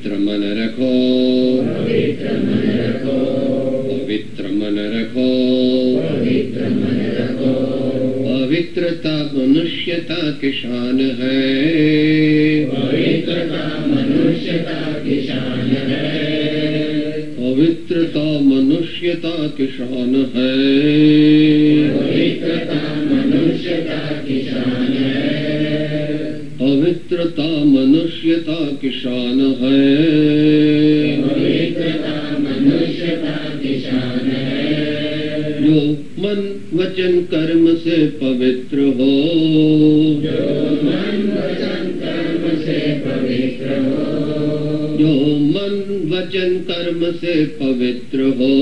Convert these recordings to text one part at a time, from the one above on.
पवित्र मन रखो, पवित्र मन रखो, पवित्र मन रखो, पवित्र मन रखो। पवित्रता मनुष्यता की शान है, पवित्रता मनुष्यता की शान है, पवित्रता मनुष्यता की शान है, पवित्रता मनुष्यता की शान है, पवित्रता मनुष्यता की शान है, पवित्रता मनुष्यता की शान है। जो मन वचन कर्म से पवित्र हो, जो मन वचन कर्म से पवित्र हो, जो मन वचन कर्म से पवित्र हो,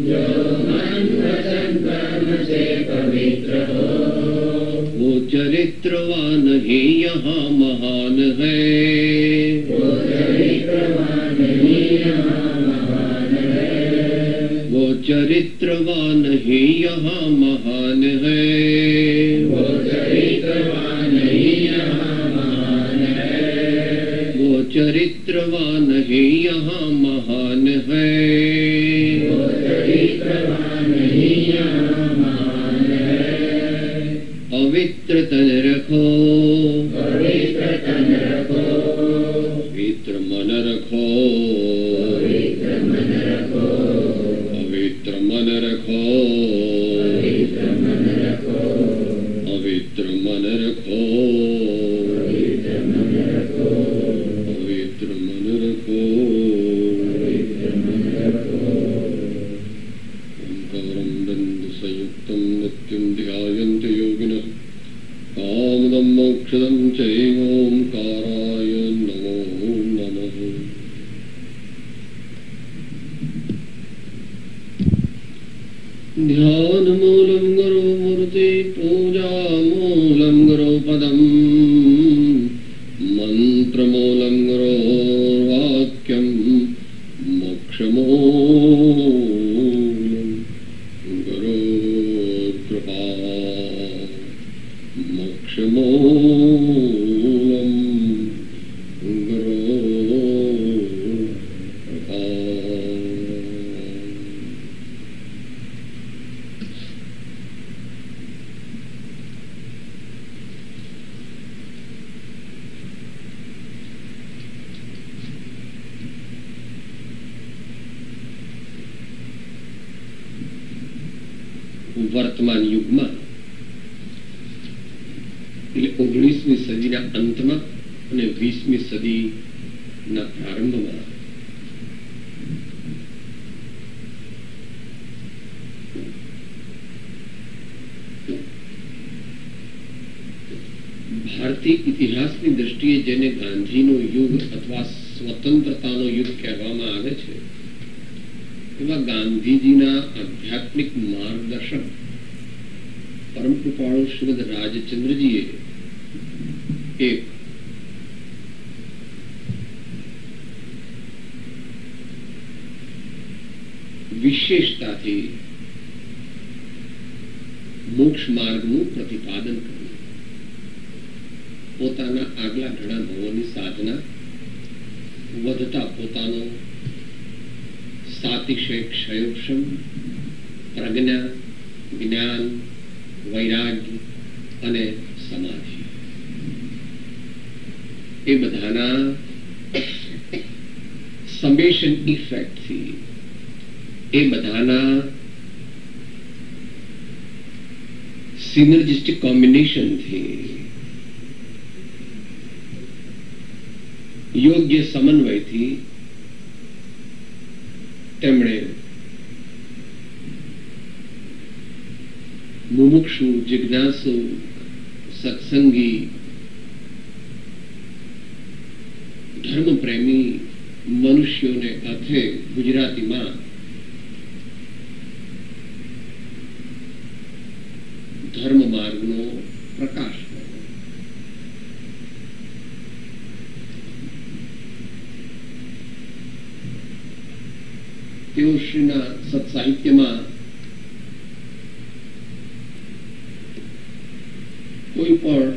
जो मन वचन कर्म से पवित्र हो, वो चरित्रवान ही यहाँ महान है, वो चरित्रवान ही यहाँ महान है, वो चरित्रवान ही यहाँ महान है, वो चरित्रवान ही यहाँ महान है, वो चरित्रवान ही यहाँ महान है, वो चरित्रवान ही यहाँ महान है। पवित्र तन रखो, पवित्र तन रखो, पवित्र मन रखो, पवित्र मन रखो, पवित्र मन रखो, पवित्र मन रखो, पवित्र मन रखो, पवित्र मन रखो, पवित्र मन रखो। पवित्र मन रखो। ओंकारं दंड संयुक्तं नित्यं ध्यायन्ति योगिनः कामदं मोक्षदं चैवोंकाराय नमो नमः। ध्यानमूलं गुरुमूर्ति पूजामूलं गुरुपदम् मन्त्रमूलं गुरोर्वाक्यं मोक्षमूलं गुरोर्कृपा मोक्षमूलं गुरोर्कृपा। વર્તમાન યુગમાં એટલે 19મી સદીના અંતમાં અને 20મી સદીના પ્રારંભમાં ભારતીય ઇતિહાસની દ્રષ્ટિએ જેને ગાંધીનો યુગ અથવા સ્વતંત્રતાનો યુગ કહેવામાં આવે છે એવા ગાંધીજીના આધ્યાત્મિક માર્ગદર્શક પરમ કૃપાળુ શ્રીમદ રાજચંદ્રજીએ એક વિશેષતાથી મોક્ષ માર્ગનું પ્રતિપાદન કર્યું. પોતાના આગલા ઘણા ભવોની સાધના વધતા પોતાનો સાતિશય ક્ષયોક્ષમ પ્રજ્ઞા જ્ઞાન વૈરાગ્ય અને સમાધિ એ બધાના સમેશન ઇફેક્ટથી એ બધાના સિનર્જિસ્ટિક કોમ્બિનેશનથી યોગ્ય સમન્વયથી તેમણે મુમુક્ષુ જિજ્ઞાસુ સત્સંગી ધર્મપ્રેમી મનુષ્યોને અર્થે ગુજરાતીમાં ધર્મ માર્ગનો પ્રકાશ કર્યો. તેઓ શ્રીના સત્સાહિત્યમાં કોઈ પણ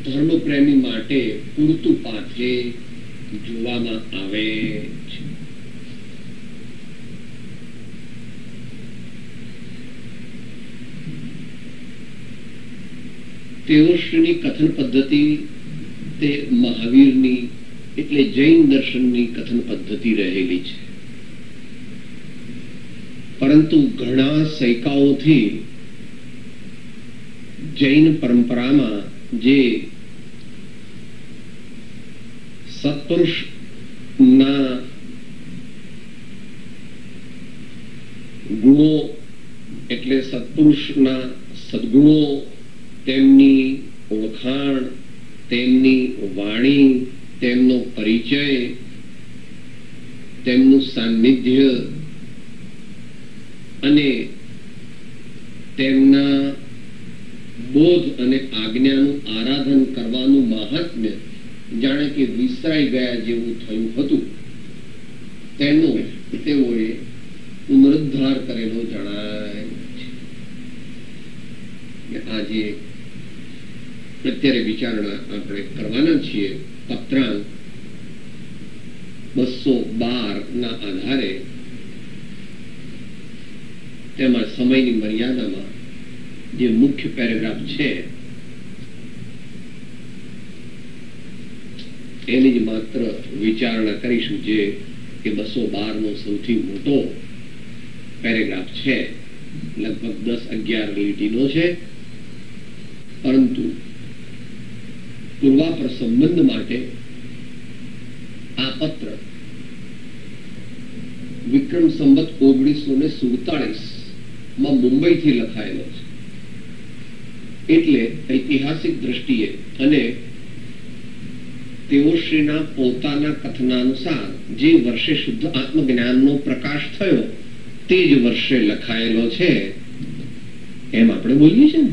ધર્મપ્રેમી માટે પૂરતું પાથે જોવામાં આવે છે. તેઓશ્રીની કથન પદ્ધતિ તે મહાવીરની એટલે જૈન દર્શનની કથન પદ્ધતિ રહેલી છે. પરંતુ ઘણા સૈકાઓથી જૈન પરંપરામાં જે સત્પુરુષના ગુણો એટલે સત્પુરુષના સદગુણો, તેમની ઓળખાણ, તેમની વાણી, તેમનો પરિચય, તેમનું સાનિધ્ય અને તેમના બોધ અને આજ્ઞાનું આરાધન કરવાનું મહાત્મ્ય જાણે કે વિસરાઈ ગયા જેવું થયું હતું, તેનો તેઓએ પુનરુદ્ધાર કરેલો જણાય છે. આજે અત્યારે વિચારણા આપણે કરવાના છીએ પત્રાંક 212 ના આધારે. તેમાં સમયની મર્યાદામાં જે મુખ્ય પેરેગ્રાફ છે એની જ માત્ર વિચારણા કરીશું, જે કે 212 નો સૌથી મોટો પેરેગ્રાફ છે. લગભગ 10-11 લીટીનો છે, પરંતુ પૂર્વાપર સંબંધ માટે આ પત્ર વિક્રમ સંવત 1947 માં મુંબઈથી લખાયેલો છે. એટલે ઐતિહાસિક દ્રષ્ટિએ અને તેઓશ્રીના પોતાના કથનાનુસાર જે વર્ષે શુદ્ધ આત્મજ્ઞાનનો પ્રકાશ થયો તે જ વર્ષે લખાયેલો છે એમ આપણે બોલીએ છીએ ને.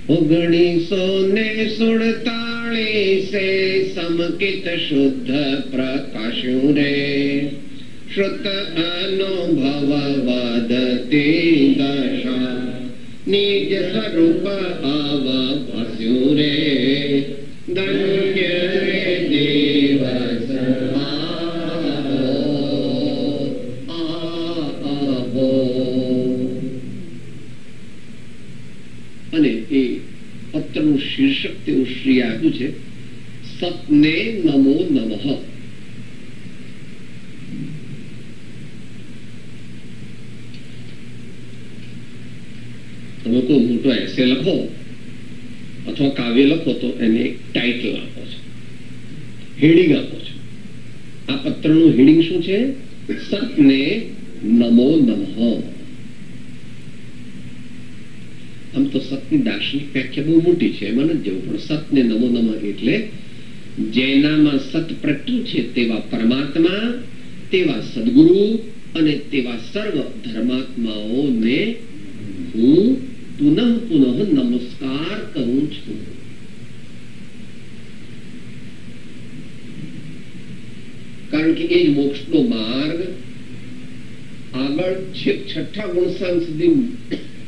1947 સમકિત શુદ્ધ પ્રકાશ્યું રે, શ્રુત અનુભવ વધતી દશા, નિજ સ્વરૂપ અવભાસ્યું રે, ધન્ય રે દિવસ આવો. અને એ પત્રનું શીર્ષક તેવું શ્રી આપ્યું છે સતને નમો નમઃ. તમે કોઈ મોટો એસે લખો અથવા કાવ્ય લખો તો એને એક ટાઇટલ આપો છો, હેડિંગ આપો છો. આ પત્રનું હેડિંગ શું છે? સતને નમો નમઃ. આમ તો સતની દાર્શનિક વ્યાખ્યા બહુ મોટી છે, એમાં નથી જવું, પણ સતને નમો નમઃ એટલે જેનામાં સત પ્રગટ્યું છે તેવા પરમાત્મા, તેવા સદગુરુ અને તેવા સર્વ ધર્માત્માઓને હું પુનઃ નમસ્કાર કરું છું. કારણ કે એ જ મોક્ષનો માર્ગ. આગળ છેક 6ઠ્ઠા ગુણસ્થાન સુધી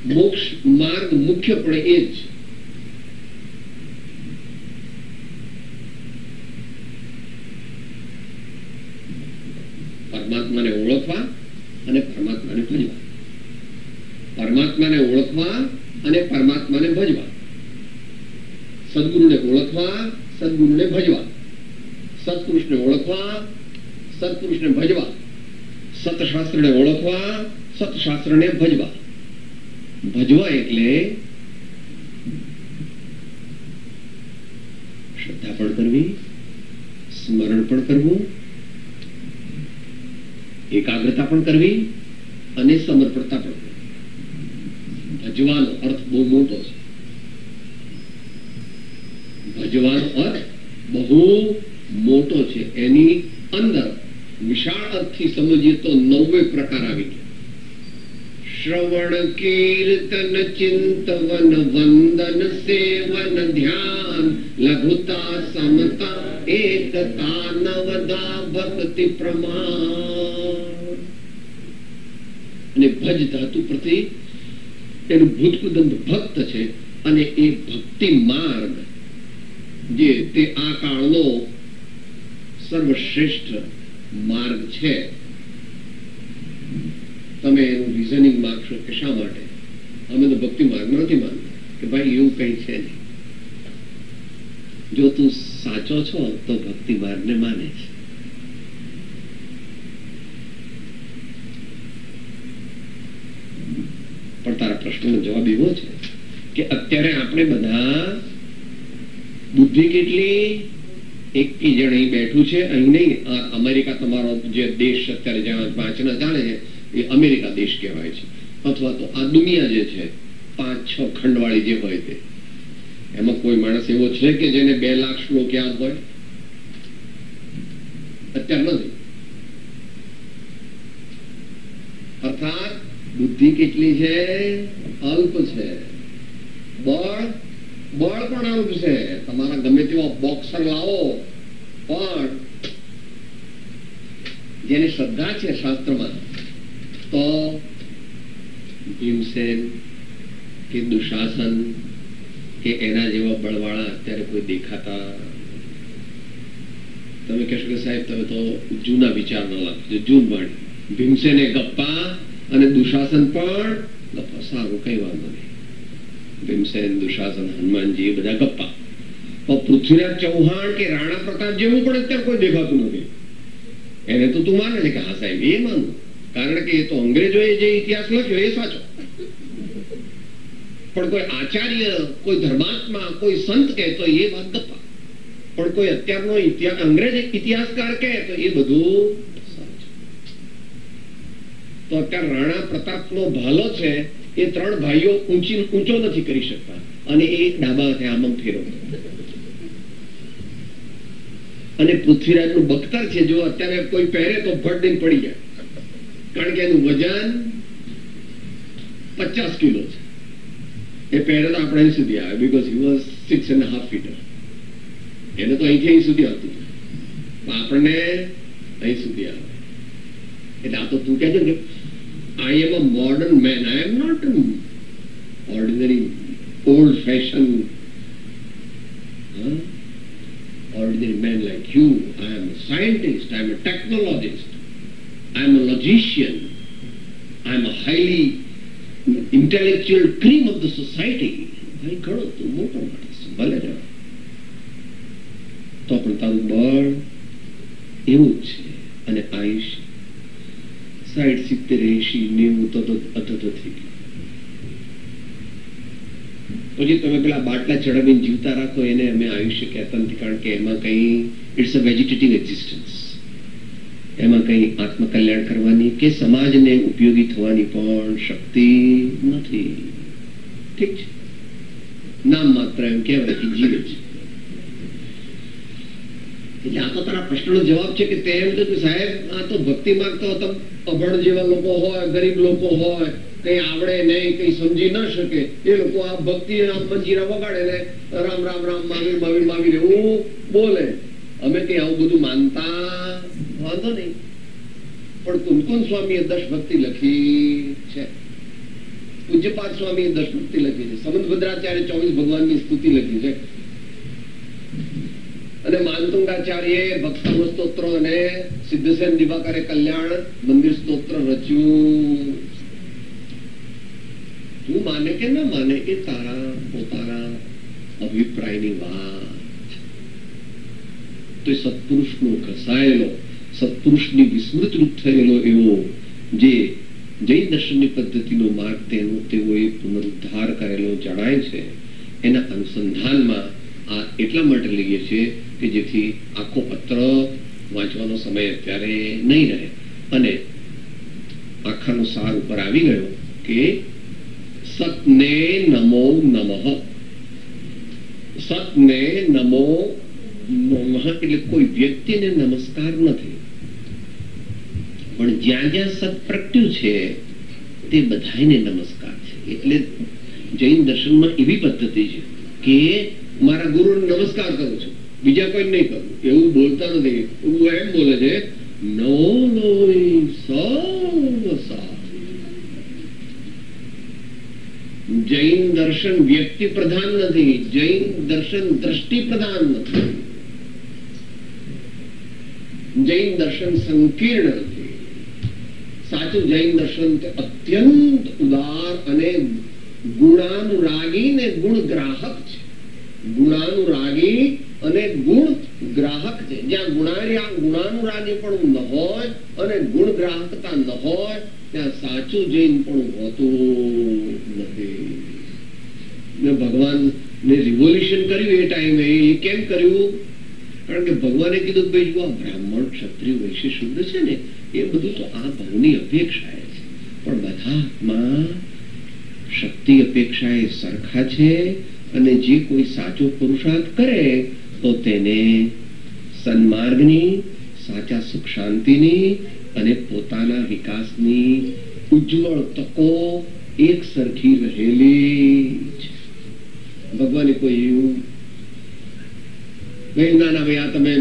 મોક્ષ માર્ગ મુખ્યપણે એ જ. પરમાત્માને ઓળખવા અને પરમાત્માને ભજવા, પરમાત્માને ઓળખવા અને પરમાત્માને ભજવા, સદગુરુને ઓળખવા, સદગુરુને ભજવા, સત્પુરુષને ઓળખવા, સત્પુરુષને ભજવા, સતશાસ્ત્રને ઓળખવા, સતશાસ્ત્રને ભજવા. ભજવા એટલે શ્રદ્ધા પણ કરવી, સ્મરણ પણ કરવું, એકાગ્રતા પણ કરવી અને સમર્પણતા પણ કરવી. ભજવાનો અર્થ બહુ મોટો છે. ભજવાનો અર્થ બહુ મોટો છે. એની અંદર વિશાળ અર્થથી સમજીએ તો 90 પ્રકાર આવી ગયા. શ્રવણ કીર્તન ચિંતવન વંદન સેવન ધ્યાન લઘુતા સમતા એકતા નવદા ભક્તિ પ્રમાણ. અને ભજ ધાતુ પ્રતિ એનું ભૂતકુદંત ભક્ત છે, અને એ ભક્તિ માર્ગ જે તે આ કાળનો સર્વશ્રેષ્ઠ માર્ગ છે. તમે એનું રિઝનિંગ માગશો કે શા માટે? અમે તો ભક્તિ માર્ગ નથી માનતા. કે ભાઈ એવું કઈ છે નહીં. જો તું સાચો છો તો ભક્તિ માર્ગને માને છે. પણ તારા પ્રશ્નનો જવાબ એવો છે કે અત્યારે આપણે બધા બુદ્ધિ કેટલી, એક જણ અહીં બેઠું છે, અહીં નહીં, અમેરિકા તમારો જે દેશ અત્યારે જ્યાં વાંચના ચાલે છે એ અમેરિકા દેશ કહેવાય છે. અથવા તો આ દુનિયા જે છે 5-6 ખંડવાળી જે હોય તે, એમાં કોઈ માણસ એવો છે કે જેને 2 લાખ શ્લોક યાદ હોય? અત્યારે નથી. અર્થાત બુદ્ધિ કેટલી છે? અલ્પ છે. બળ પણ અલ્પ છે. તમારા ગમે તેવા બોક્સર લાવો, પણ જેની શ્રદ્ધા છે શાસ્ત્રમાં, તો ભીમસેન કે દુશાસન કે એના જેવા બળવાળા અત્યારે કોઈ દેખાતા? તમે કહેશો કે સાહેબ તમે તો જૂના વિચાર ન લાગજો, જૂન વાણી. ભીમસેન એ ગપ્પા અને દુશાસન પણ ગપ્પા. સારું, કઈ વાંધો નહીં. ભીમસેન, દુશાસન, હનુમાનજી એ બધા ગપ્પા. પણ પૃથ્વીરાજ ચૌહાણ કે રાણા પ્રતાપ જેવું પણ અત્યારે કોઈ દેખાતું નથી. એને તો તું માને છે કે હા સાહેબ એ માનું, કારણ કે એ તો અંગ્રેજોએ જે ઇતિહાસ લખ્યો એ સાચો. પણ કોઈ આચાર્ય, કોઈ ધર્માત્મા, કોઈ સંત કહે તો એ વાત ગપ્પા. પણ કોઈ અત્યારનો અંગ્રેજ ઇતિહાસકાર કહે તો એ બધું સાચું. તો અત્યારે રાણા પ્રતાપનો ભાલો છે એ 3 ભાઈઓ ઊંચો નથી કરી શકતા અને એ ડાબા હાથે આમ ફેરવતો. અને પૃથ્વીરાજનું બખ્તર છે, જો અત્યારે કોઈ પહેરે તો ફટ દઈને પડી જાય, કારણ કે એનું વજન 50 કિલો છે. એ પહેરે તો આપણે અહીં સુધી આવે, બીકોઝ હી વોઝ 6.5 feet. એને તો અહીંથી અહીં સુધી આવતું, આપણને અહીં સુધી આવે. એટલે આ તો તું કહેજો કે I am a modern man. I am not an ordinary old-fashioned ordinary man like you. I am a scientist. I am a technologist. I am a logician. I am a highly intellectual cream of the society. ભાઈ ઘણો તું મોટો માણસ, ભલે જવા. તો પણ તારું બળ એવું જ છે. અને આયુષ્ય 60, 70, 80, 90 અધધ થઈ ગયું. પછી તમે પેલા બાટલા ચડાવીને જીવતા રાખો, એને અમે આયુષ્ય કહેતા નથી, કારણ કે એમાં કઈ ઇટ્સ અ વેજીટેટિવ એક્ઝિસ્ટન્સ. એમાં કઈ આત્મકલ્યાણ કરવાની કે સમાજને ઉપયોગી થવાની પણ શક્તિ નથી. ઠીક છે, નામ માત્ર એમ કહેવાય કે જીવે છે. એટલે આ તો તારા પ્રશ્નનો જવાબ છે કે તે એમ કે સાહેબ આ તો ભક્તિ માર્ગ તો અભણ જેવા લોકો હોય, ગરીબ લોકો હોય, કઈ આવડે નહીં, કઈ સમજી ન શકે, એ લોકો આ ભક્તિ મંજીરા વગાડે ને રામ રામ રામ મહાવીર મહાવીર મહાવીર એવું બોલે. અમે કઈ આવું બધું માનતા વાંધો નહીં. પણ કુમકુમ સ્વામીએ 10 ભક્તિ લખી છે, પૂજ્યપાદ સ્વામીએ 10 ભક્તિ લખી છે, સમંત ભદ્રાચાર્ય 24 ભગવાનની સ્તુતિ લખી છે, અને માનતુંગાચાર્યએ ભક્તમ સ્તોત્ર અને સિદ્ધસેન દિવાકરે કલ્યાણ મંદિર સ્તોત્ર રચ્યું. તું માને કે ના માને એ તારા પોતાના અભિપ્રાયની વાત. તો સત્પુરુષનો ઘસાયેલો, સત્પુરુષની વિસ્મૃતરૂપ થયેલો એવો જે જૈન દર્શનની પદ્ધતિનો માર્ગ તેઓએ પુનરુદ્ધાર કરેલો જણાય છે, એના અનુસંધાનમાં આ એટલા માટે લઈએ છીએ કે જેથી આખો પત્ર વાંચવાનો સમય અત્યારે નહીં રહે અને આખાનો સાર ઉપર આવી ગયો કે સતને નમો નમઃ. સતને નમો નમઃ એટલે કોઈ વ્યક્તિને નમસ્કાર નથી, પણ જ્યાં જ્યાં સત પ્રગટ્યું છે તે બધાને નમસ્કાર છે. એટલે જૈન દર્શનમાં એવી પદ્ધતિ છે કે મારા ગુરુને નમસ્કાર કરું છું, બીજા કોઈ નહીં કરું, એવું બોલતા નથી. એવું એમ બોલે છે નો લોય સર્વસા. જૈન દર્શન વ્યક્તિ પ્રધાન નથી, જૈન દર્શન દ્રષ્ટિ પ્રધાન નથી. જૈન દર્શન સંકીર્ણ નથી. સાચું જૈન દર્શન તે અત્યંત ઉદાર અને ગુણાનુરાગી ને ગુણગ્રાહક છે. ગુણાનુરાગી અને ગુણ ગ્રાહક છે. જ્યાં ગુણાનુરાગી પણ ન હોય અને ગુણ ગ્રાહકતા ન હોય ત્યાં સાચું જૈન પણ હોતું નથી. ભગવાન ને રિવોલ્યુશન કર્યું એ ટાઈમે. એ કેમ કર્યું? કારણ કે ભગવાને કીધું ભાઈ જો આ બ્રાહ્મણ ક્ષત્રિય વૈશ્ય શુદ્ધ છે ને એ બધું તો આ ભાવની અપેક્ષા છે, પણ બધામાં શક્તિ અપેક્ષા એ સરખા છે અને જે કોઈ સાચો પુરુષાર્થ કરે તો તેને સન્માર્ગની, સાચા સુખ શાંતિની અને પોતાના વિકાસની ઉજ્જવળ તકો એક સરખી રહેલી છે. ભગવાને કોઈ એવું ના ના ભાઈ આ તમે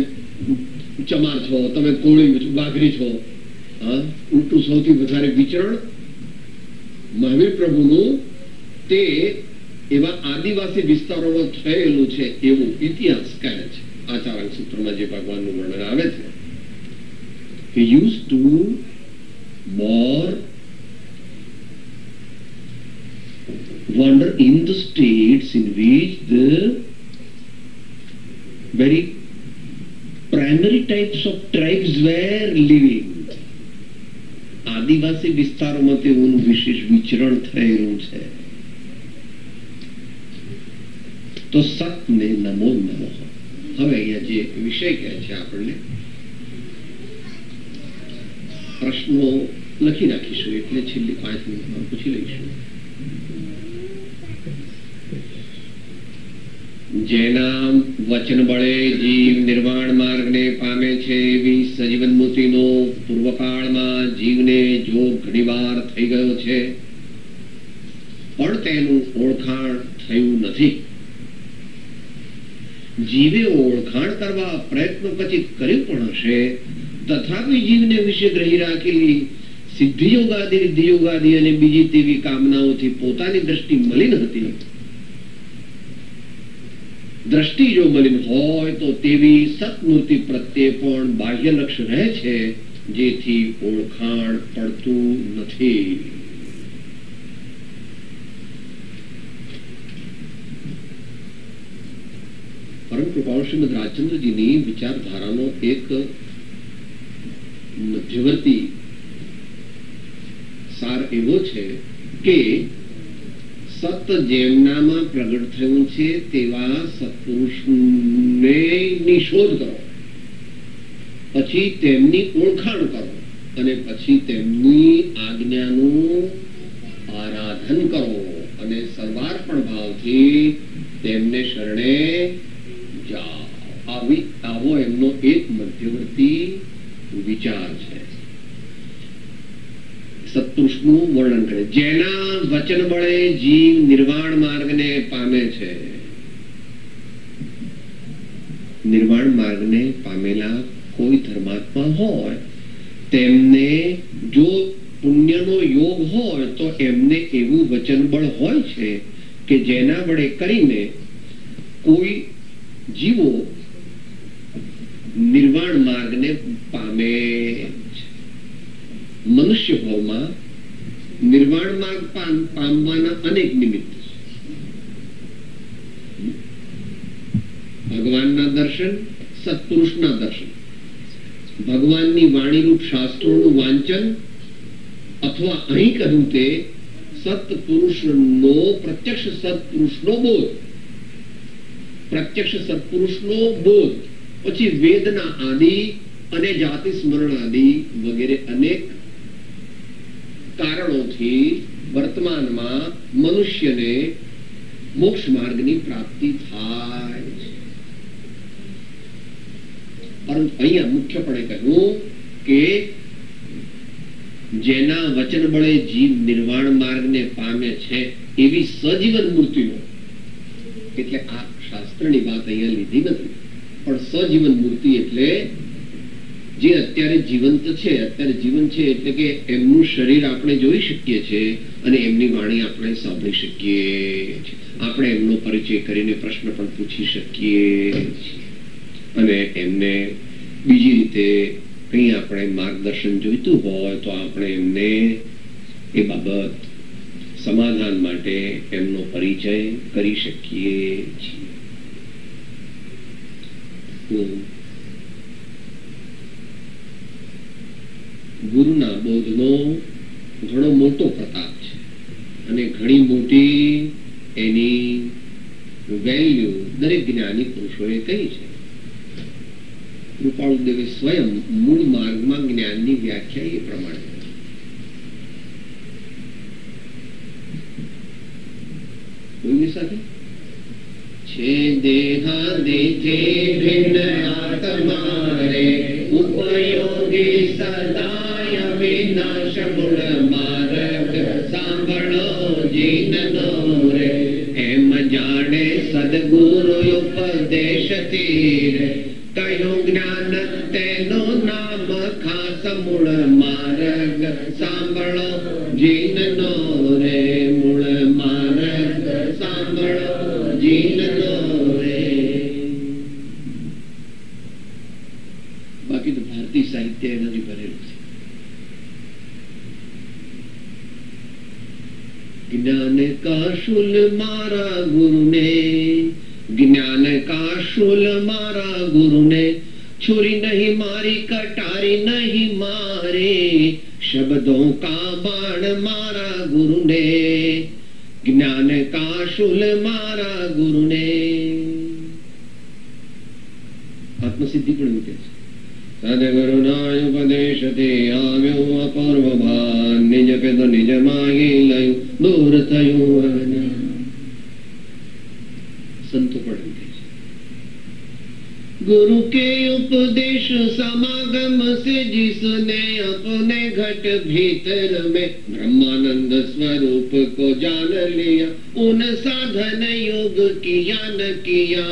ચમાર છો, તમે કોળી વાઘરી છો, ઉલટું સૌથી વધારે વિચરણ મહાવીર પ્રભુનું તે એવા આદિવાસી વિસ્તારોમાં થયેલું છે એવું ઇતિહાસ કહે છે. આચાર્ય સૂત્રમાં જે ભગવાનનું વર્ણન આવે છે, he used to more wander in the states in which the very primary types of tribes were living. આદિવાસી વિસ્તારોમાં તેઓનું વિશેષ વિચરણ થયેલું છે. તો સતને નમો નમઃ. હવે અહીંયા જે વિષય કહે છે આપણને પ્રશ્નો લખી નાખીશું એટલે છેલ્લી 5 મિનિટમાં પૂછી લઈશું. જેના વચન બળે જીવ નિર્વાણ માર્ગને પામે છે એવી સજીવન મૂર્તિનો પૂર્વકાળમાં જીવને જો ઘણીવાર થઈ ગયો છે પણ તેનું ઓળખાણ થયું નથી. જીવે ઓળખાણ કરવા પ્રયત્ન પછી કર્યું પણ હશે, તથાપિ જીવને વિશે ગ્રહી રાખેલી સિદ્ધિયોગાદી, વિદ્ધિયોગાદી અને બીજી તેવી કામનાઓથી પોતાની દ્રષ્ટિ મલિન હતી. દ્રષ્ટિ જો મલિન હોય તો તેવી સત્મૂર્તિ પ્રત્યે પણ બાહ્ય લક્ષ્ય રહે છે, જેથી ઓળખાણ પડતું નથી. પરમ કૃપાળુ શ્રીમદ રાજચંદ્રજીની વિચારધારાનો એક મધ્યવર્તી સાર એવો છે કે સત જેમનામાં પ્રગટ થયું છે તેવા સત્પુરુષને શોધ કરો, પછી તેમની ઓળખાણ કરો અને પછી તેમની આજ્ઞાનું આરાધન કરો અને સર્વાર્પણ ભાવથી તેમને શરણે જાઓ. આવો એમનો એક મધ્યવર્તી વિચાર છે. સત્પુરુષનું વર્ણન કરે, જેના વચન બળે જીવ નિર્વાણ માર્ગને પામે છે. નિર્વાણ માર્ગને પામેલા કોઈ ધર્માત્મા હોય તેમને જો પુણ્યનો યોગ હોય તો એમને એવું વચન બળ હોય છે કે જેના વડે કરીને કોઈ જીવો નિર્વાણ માર્ગને પામે છે. મનુષ્ય ભાવમાં નિર્વાણ માર્ગ પામવાના અનેક નિમિત્ત છે. ભગવાનના દર્શન, સત્પુરુષના દર્શન, ભગવાનની વાણીરૂપ શાસ્ત્રોનું વાંચન, અથવા અહીં કહ્યું તે સત્પુરુષનો પ્રત્યક્ષ સત્પુરુષનો બોધ, પ્રત્યક્ષ સત્પુરુષનો બોધ, પછી વેદના આદિ અને જાતિ સ્મરણ આદિ વગેરે અનેક કારણોથી વર્તમાનમાં મનુષ્યને મોક્ષ માર્ગની પ્રાપ્તિ થાય છે. પરંતુ અહીંયા મુખ્યપણે કહ્યું કે જેના વચન બળે જીવ નિર્વાણ માર્ગને પામે છે એવી સજીવન મૂર્તિનો, એટલે આ શાસ્ત્રની વાત અહીંયા લીધી નથી, પણ સજીવન મૂર્તિ એટલે જે અત્યારે જીવંત છે. અત્યારે જીવન છે એટલે કે એમનું શરીર આપણે જોઈ શકીએ છીએ અને એમની વાણી આપણે સાંભળી શકીએ છીએ. આપણે એમનો પરિચય કરીને પ્રશ્ન પણ પૂછી શકીએ છીએ અને એમને બીજી રીતે કંઈ આપણે માર્ગદર્શન જોઈતું હોય તો આપણે એમને એ બાબત સમાધાન માટે એમનો પરિચય કરી શકીએ છીએ. ગુરુના બોધનો ઘણો મોટો પ્રતાપ છે અને ઘણી મોટી એની વેલ્યુ દરેક જ્ઞાની પુરુષોએ કહી છે. કૃપાળુદેવે સ્વયં મૂળ માર્ગમાં જ્ઞાનની વ્યાખ્યા એ પ્રમાણે કોઈની સાથે છે દેહાદિથી ભિન્ન આત્મારે ઉપયોગી સદાય વિનાશ મૂળ માર્ગ સાંભળો જીનનો રે એમ જાણે સદગુરુ ઉપદેશથી રે કયું જ્ઞાન તેનું નામ ખાસ મૂળ માર્ગ સાંભળો જીનનો રે મૂળ માર્ગ સાંભળો જીનનો રે. બાકી તો ભારતીય સાહિત્ય એનાથી ભરેલું છે. જ્ઞાન કા શુલ મારા ગુરુને ज्ञान का शूल मारा गुरु ने छुरी नहीं मारी कटारी नहीं मारे शब्दों का बाण मारा गुरु ने ज्ञान का शूल मारा गुरु ने. आत्मसिद्धि पण મૂકે છે. સદગુરુના ઉપદેશથી આવ્યો અપૂર્વ ભાન નિજ પેદ નિજ માગી લયું દૂર થયું. संतो पढ़ेंगे गुरु के उपदेश समागम से जिसने अपने घट भीतर में ब्रह्मानंद स्वरूप को जान लिया उन साधन योग किया न किया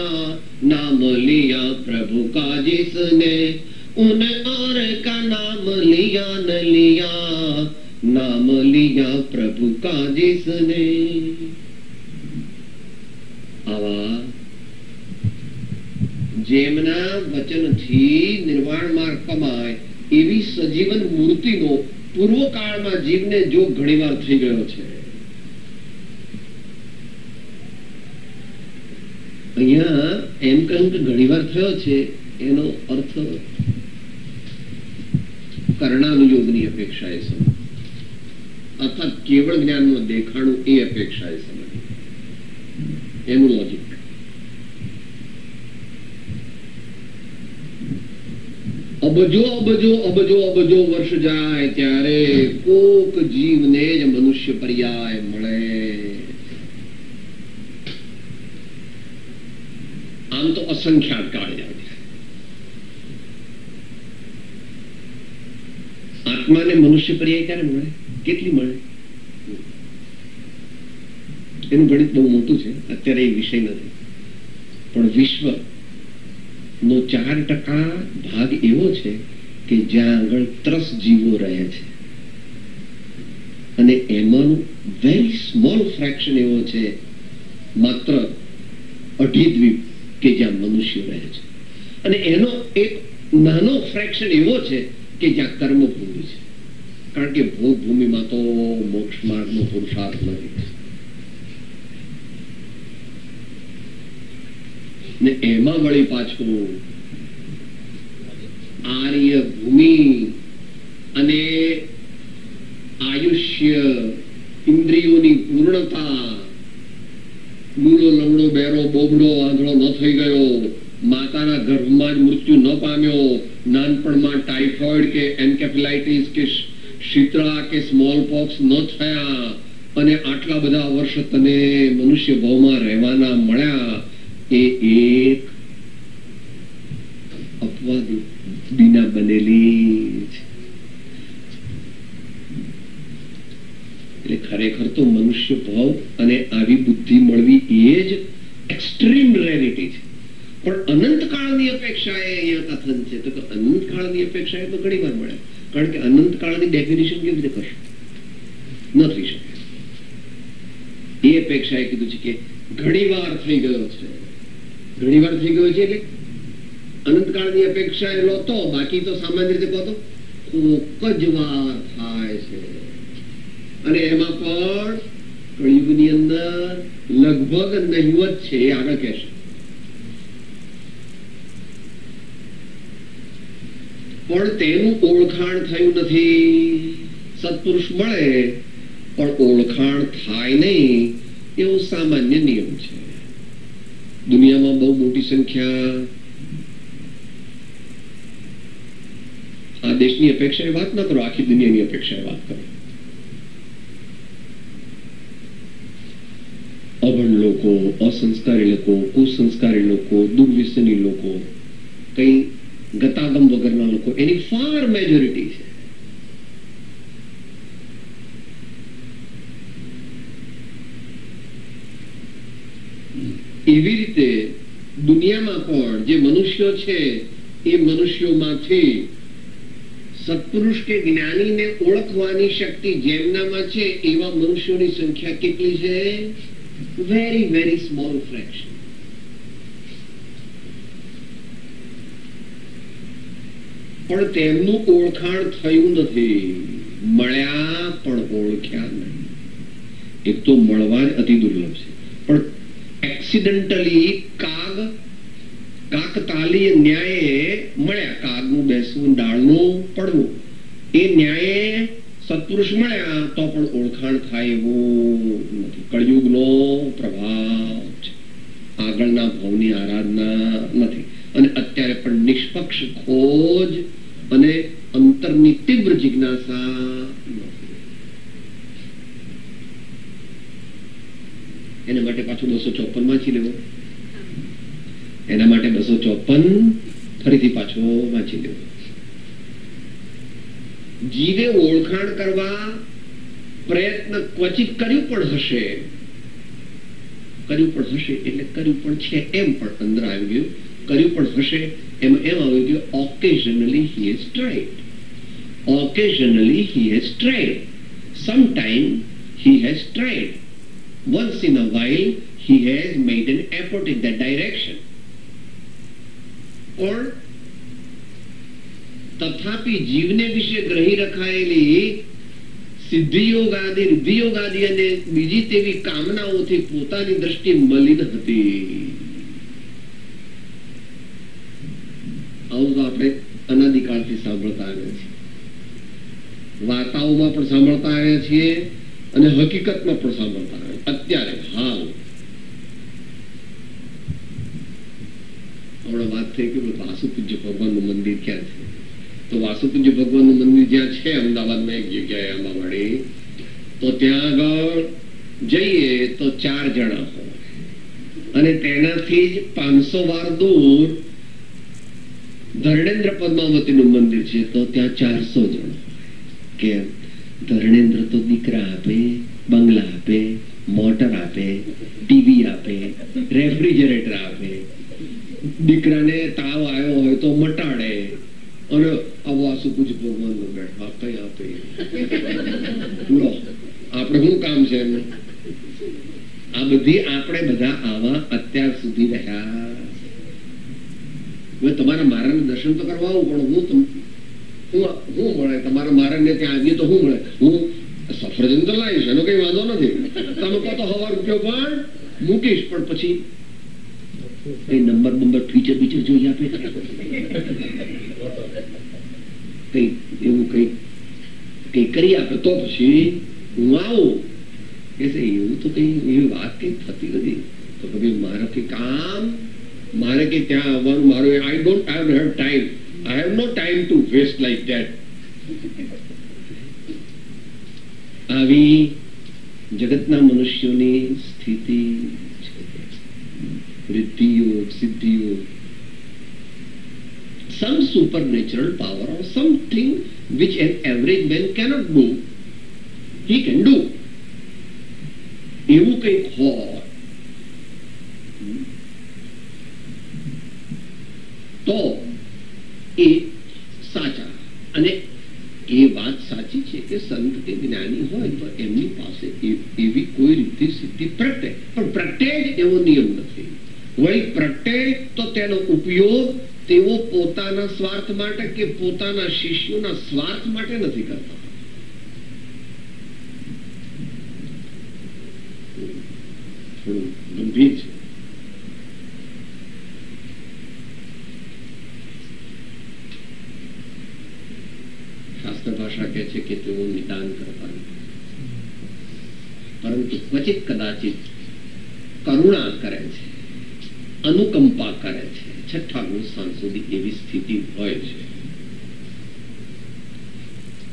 नाम लिया प्रभु का जिसने उन और का नाम लिया न लिया नाम लिया प्रभु का जिसने. જેમના વચનથી નિર્વાણ માર્ગ પમાય એવી સજીવન મૂર્તિનો પૂર્વકાળમાં જીવને જો ઘણીવાર થઈ ગયો છે. અહીંયા એમ કહ્યું કે ઘણીવાર થયો છે એનો અર્થ કર્ણાનુયોગની અપેક્ષાએ સમજ અર્થાત કેવળ જ્ઞાનનું દેખાણું એ અપેક્ષાએ સમજ એનું લોજિક. અબજો અબજો અબજો અબજો વર્ષ જાય ત્યારે કોક જીવને જ મનુષ્ય પર્યાય મળે. આમ તો અસંખ્યાત કાળ જાય. આત્માને મનુષ્ય પર્યાય ક્યારે મળે, કેટલી મળે એનું ગણિત બહુ મોટું છે, અત્યારે એ વિષય નથી. પણ વિશ્વ નો 4% ભાગ એવો છે કે જ્યાં આગળ 30 જીવો રહે છે અને એમાંનું વેરી સ્મોલ ફ્રેક્શન એવો છે માત્ર 2.5 દ્વીપ કે જ્યાં મનુષ્યો રહે છે અને એનો એક નાનો ફ્રેક્શન એવો છે કે જ્યાં કર્મભૂમિ છે. કારણ કે ભોગભૂમિમાં તો મોક્ષ માર્ગનો પુરુષાર્થ નથી ને એમાં વળી પાછું આર્ય ભૂમિ અને આયુષ્ય ઇન્દ્રિયોની પૂર્ણતા લૂલો લવડો બેરો બોબડો આંધળો ન થઈ ગયો, માતાના ગર્ભમાં જ મૃત્યુ ન પામ્યો, નાનપણમાં ટાઇફોઇડ કે એન્કેફેલાઇટિસ કે શીતળા કે સ્મોલ પોક્સ ન થયા અને આટલા બધા વર્ષ તને મનુષ્ય ભાવમાં રહેવાના મળ્યા એ એક અપવાદ બીના બનેલી છે. એટલે ખરેખર તો મનુષ્ય ભાવ અને આવી બુદ્ધિ મળવી એ જ એક્સ્ટ્રીમ રેરિટી છે. પણ અનંતકાળની અપેક્ષા એ અહીંયા કથન છે તો અનંતકાળની અપેક્ષા એ તો ઘણી વાર મળે. કારણ કે અનંતકાળની ડેફિનેશન કેવી રીતે કરશો, ન થઈ શકે. એ અપેક્ષાએ કીધું છે કે ઘણી વાર થઈ ગયો છે. ઘણી વાર થઈ ગયો છે એટલે અનંતકાળની અપેક્ષા એ લો તો, બાકી તો સામાન્ય રીતે કહો તો કોક જ વાર થાય છે. અને એમાં પણ કળિયુગની અંદર લગભગ નહિવત છે. એ આગળ કહેશે. પણ તેનું ઓળખાણ થયું નથી. સત્પુરુષ મળે પણ ઓળખાણ થાય નહીં એવો સામાન્ય નિયમ છે. દુનિયામાં બહુ મોટી સંખ્યા, આ દેશની અપેક્ષાએ વાત ના કરો, આખી દુનિયાની અપેક્ષાએ વાત કરો. અભણ લોકો, અસંસ્કારી લોકો, કુસંસ્કારી લોકો, દુર્વ્યસની લોકો, કઈ ગતાગમ વગરના લોકો, એની ફાર મેજોરિટી છે. એવી રીતે દુનિયામાં પણ જે મનુષ્યો છે એ મનુષ્યોમાંથી સત્પુરુષ કે જ્ઞાનીને ઓળખવાની શક્તિ જેમનામાં છે એવા મનુષ્યોની સંખ્યા કેટલી છે? Very very small fraction. પણ તેમનું ઓળખાણ થયું નથી. મળ્યા પણ ઓળખ્યા નહીં. એક તો મળવા જ અતિ દુર્લભ છે, પણ એક્સિડન્ટલી કાકતાલીય ન્યાયે મળ્યા. કાગનું બેસવું, ડાળનું પડવું, એ ન્યાયે સત્પુરુષ મળ્યા તો પણ ઓળખાણ થાય એવું નથી. કળિયુગનો પ્રભાવ છે. આગળના ભાવની આરાધના નથી. અને અત્યારે પણ નિષ્પક્ષ ખોજ અને અંતરની તીવ્ર જિજ્ઞાસા નથી. એના માટે પાછું 254 વાંચી લેવો. એના માટે 254 ફરીથી પાછો વાંચી લેવો. જીવે ઓળખાણ કરવા પ્રયત્ન ક્વચિત કર્યું પણ હશે એટલે કર્યું પણ છે એમ પણ અંદર આવી ગયું. કર્યું પણ હશે એમાં એમ આવી ગયું occasionally he has tried. Sometime he has tried. Once in a while he has made an effort in that direction. પણ તથાપિ જીવને વિશે ગ્રહી રખાયેલી સિદ્ધિયોગાદી, રિદ્ધિયોગાદી અને બીજી તેવી કામનાઓથી પોતાની દ્રષ્ટિ મલિન હતી. આવું તો આપણે અનાદિકાળથી સાંભળતા આવ્યા છીએ. વાર્તાઓમાં પણ સાંભળતા આવ્યા છીએ અને હકીકતમાં પણ સાંભળતા આવ્યા. અત્યારે હાલ હમણાં વાત થઈ કે વાસુપૂજ્ય ભગવાનનું મંદિર ક્યાં છે? તો વાસુપૂજ્ય ભગવાનનું મંદિર જ્યાં છે અમદાવાદમાં એક જગ્યાએ આંબાવાડી, તો ત્યાં આગળ જઈએ તો 4 જણા હોય અને તેનાથી જ 500 વાર દૂર ધર્ણેન્દ્ર પદ્માવતીનું મંદિર છે, તો ત્યાં 400 જણા હોય. કેમ? ધર્ણેન્દ્ર તો દીકરા આપે, બંગલા આપે, મોટર આપે, ટીવી આપે, રેફ્રિજરેટર આપે, દીકરાને તાવ આવ્યો હોય તો મટાડે, અને વાસુપૂજ્ય ભગવાન બેઠા કઈ આપે. આપણે શું કામ છે એમનું? આ બધી આપણે બધા આવા અત્યાર સુધી રહ્યા. તમારા મહારાજને દર્શન તો કરવા આવું, પણ હું મળે તમારા મહારાજને ત્યાં આવીએ તો શું મળે? હું સફરજન તો લાવીશ, એનો કઈ વાંધો નથી. તમે કહો તો 1,000 રૂપિયા પણ મૂકીશ, પણ પછી કઈ નંબર ફીચર જોઈ આપે કઈ એવું કઈ કરી આપે તો પછી હું આવું. એવું તો કઈ એવી વાત કઈ થતી નથી. તો કઈ મારે કઈ કામ, મારે કઈ ત્યાં આવવાનું, મારું I don't have time. I have no time to waste like that. આવી જગતના મનુષ્યોની સ્થિતિ છે. રિદ્ધિયોગ, સિદ્ધિયોગ, some supernatural power or something which an average man cannot do, he can do. એવું કંઈક હોય તો એ સાચા. અને એ વાત સાચી છે કે સંત કે જ્ઞાની હોય તો એમની પાસે એવી કોઈ રીતે સિદ્ધિ પ્રગટે, પણ પ્રગટે જ એવો નિયમ નથી. વળી પ્રગટે તો તેનો ઉપયોગ તેઓ પોતાના સ્વાર્થ માટે કે પોતાના શિષ્યોના સ્વાર્થ માટે નથી કરતા. થોડું ગંભીર છે. શાસ્ત્ર ભાષા કહે છે કે તેઓ નિદાન કરતા નથી, પરંતુ ક્વચિત કદાચિત કરુણા કરે છે, અનુકંપા કરે છે. છઠ્ઠા ગુણ સુધી એવી સ્થિતિ હોય છે.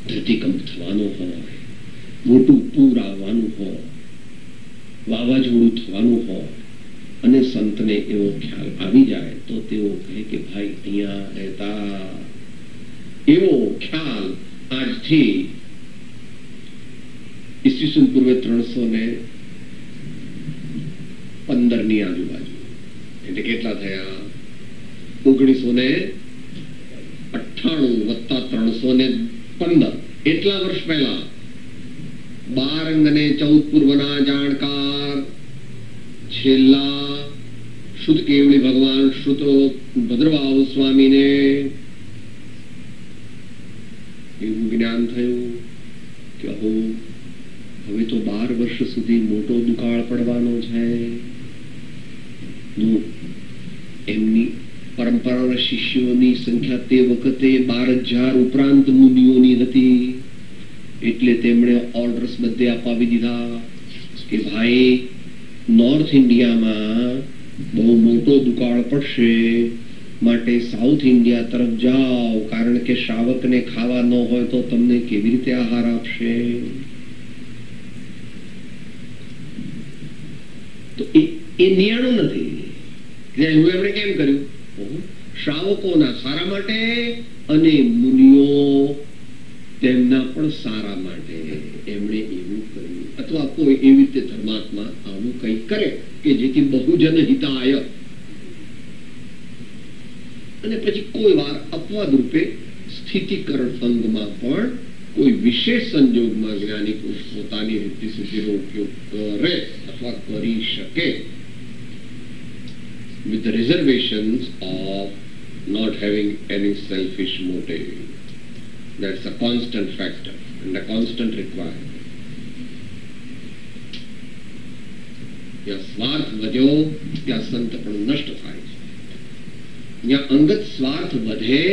ધરતીકંપ થવાનો હોય, મોટું પૂર આવવાનું હોય, વાવાઝોડું થવાનું હોય અને સંતને એવો ખ્યાલ આવી જાય તો તેઓ કહે કે ભાઈ અહીંયા રહેતા. એવો ખ્યાલ આજથી ઈસવીસન પૂર્વે 315 ની આજુબાજુ, એટલે કેટલા થયા? 1998 વત્તા 315, એટલા વર્ષ પહેલા 12 અંગ અને 14 પૂર્વના જાણકાર છેલ્લા શુદ્ધ કેવળી ભગવાન શુદ્ધ ભદ્રભાવ સ્વામીને એવું જ્ઞાન થયું કે હવે તો 12 વર્ષ સુધી મોટો દુકાળ પડવાનો છે. એમની પરંપરાના શિષ્યોની સંખ્યા તે વખતે 12,000 ઉપરાંત મુનિઓની હતી. એટલે તેમણે ઓર્ડર્સ બધે અપાવી દીધા કે ભાઈ નોર્થ ઇન્ડિયામાં બહુ મોટો દુકાળ પડશે, માટે સાઉથ ઇન્ડિયા તરફ જાઓ, કારણ કે શાવકને ખાવા ન હોય તો તમને કેવી રીતે આહાર આપશે? તો એ નિયાણું નથી. એવું એમણે કેમ કર્યું? શ્રાવકોના સારા માટે અને મુનિઓ તેમના પણ સારા માટે એમણે એવું કર્યું. અથવા કોઈ એવી રીતે ધર્માત્મા આવું કંઈક કરે કે જેથી બહુજન હિતાય. અને પછી કોઈ વાર અપવાદ રૂપે સ્થિતિકરણ અંગમાં પણ કોઈ વિશેષ સંજોગમાં જ્ઞાની પુરુષ પોતાની રીતિ સિદ્ધિનો ઉપયોગ કરે અથવા કરી શકે, with the reservations of not having any selfish motive. That's a constant factor and a constant requirement. જ્યાં સ્વાર્થ વધ્યો ત્યાં સંતપણું નષ્ટ થાય છે. જ્યાં અંગત સ્વાર્થ વધે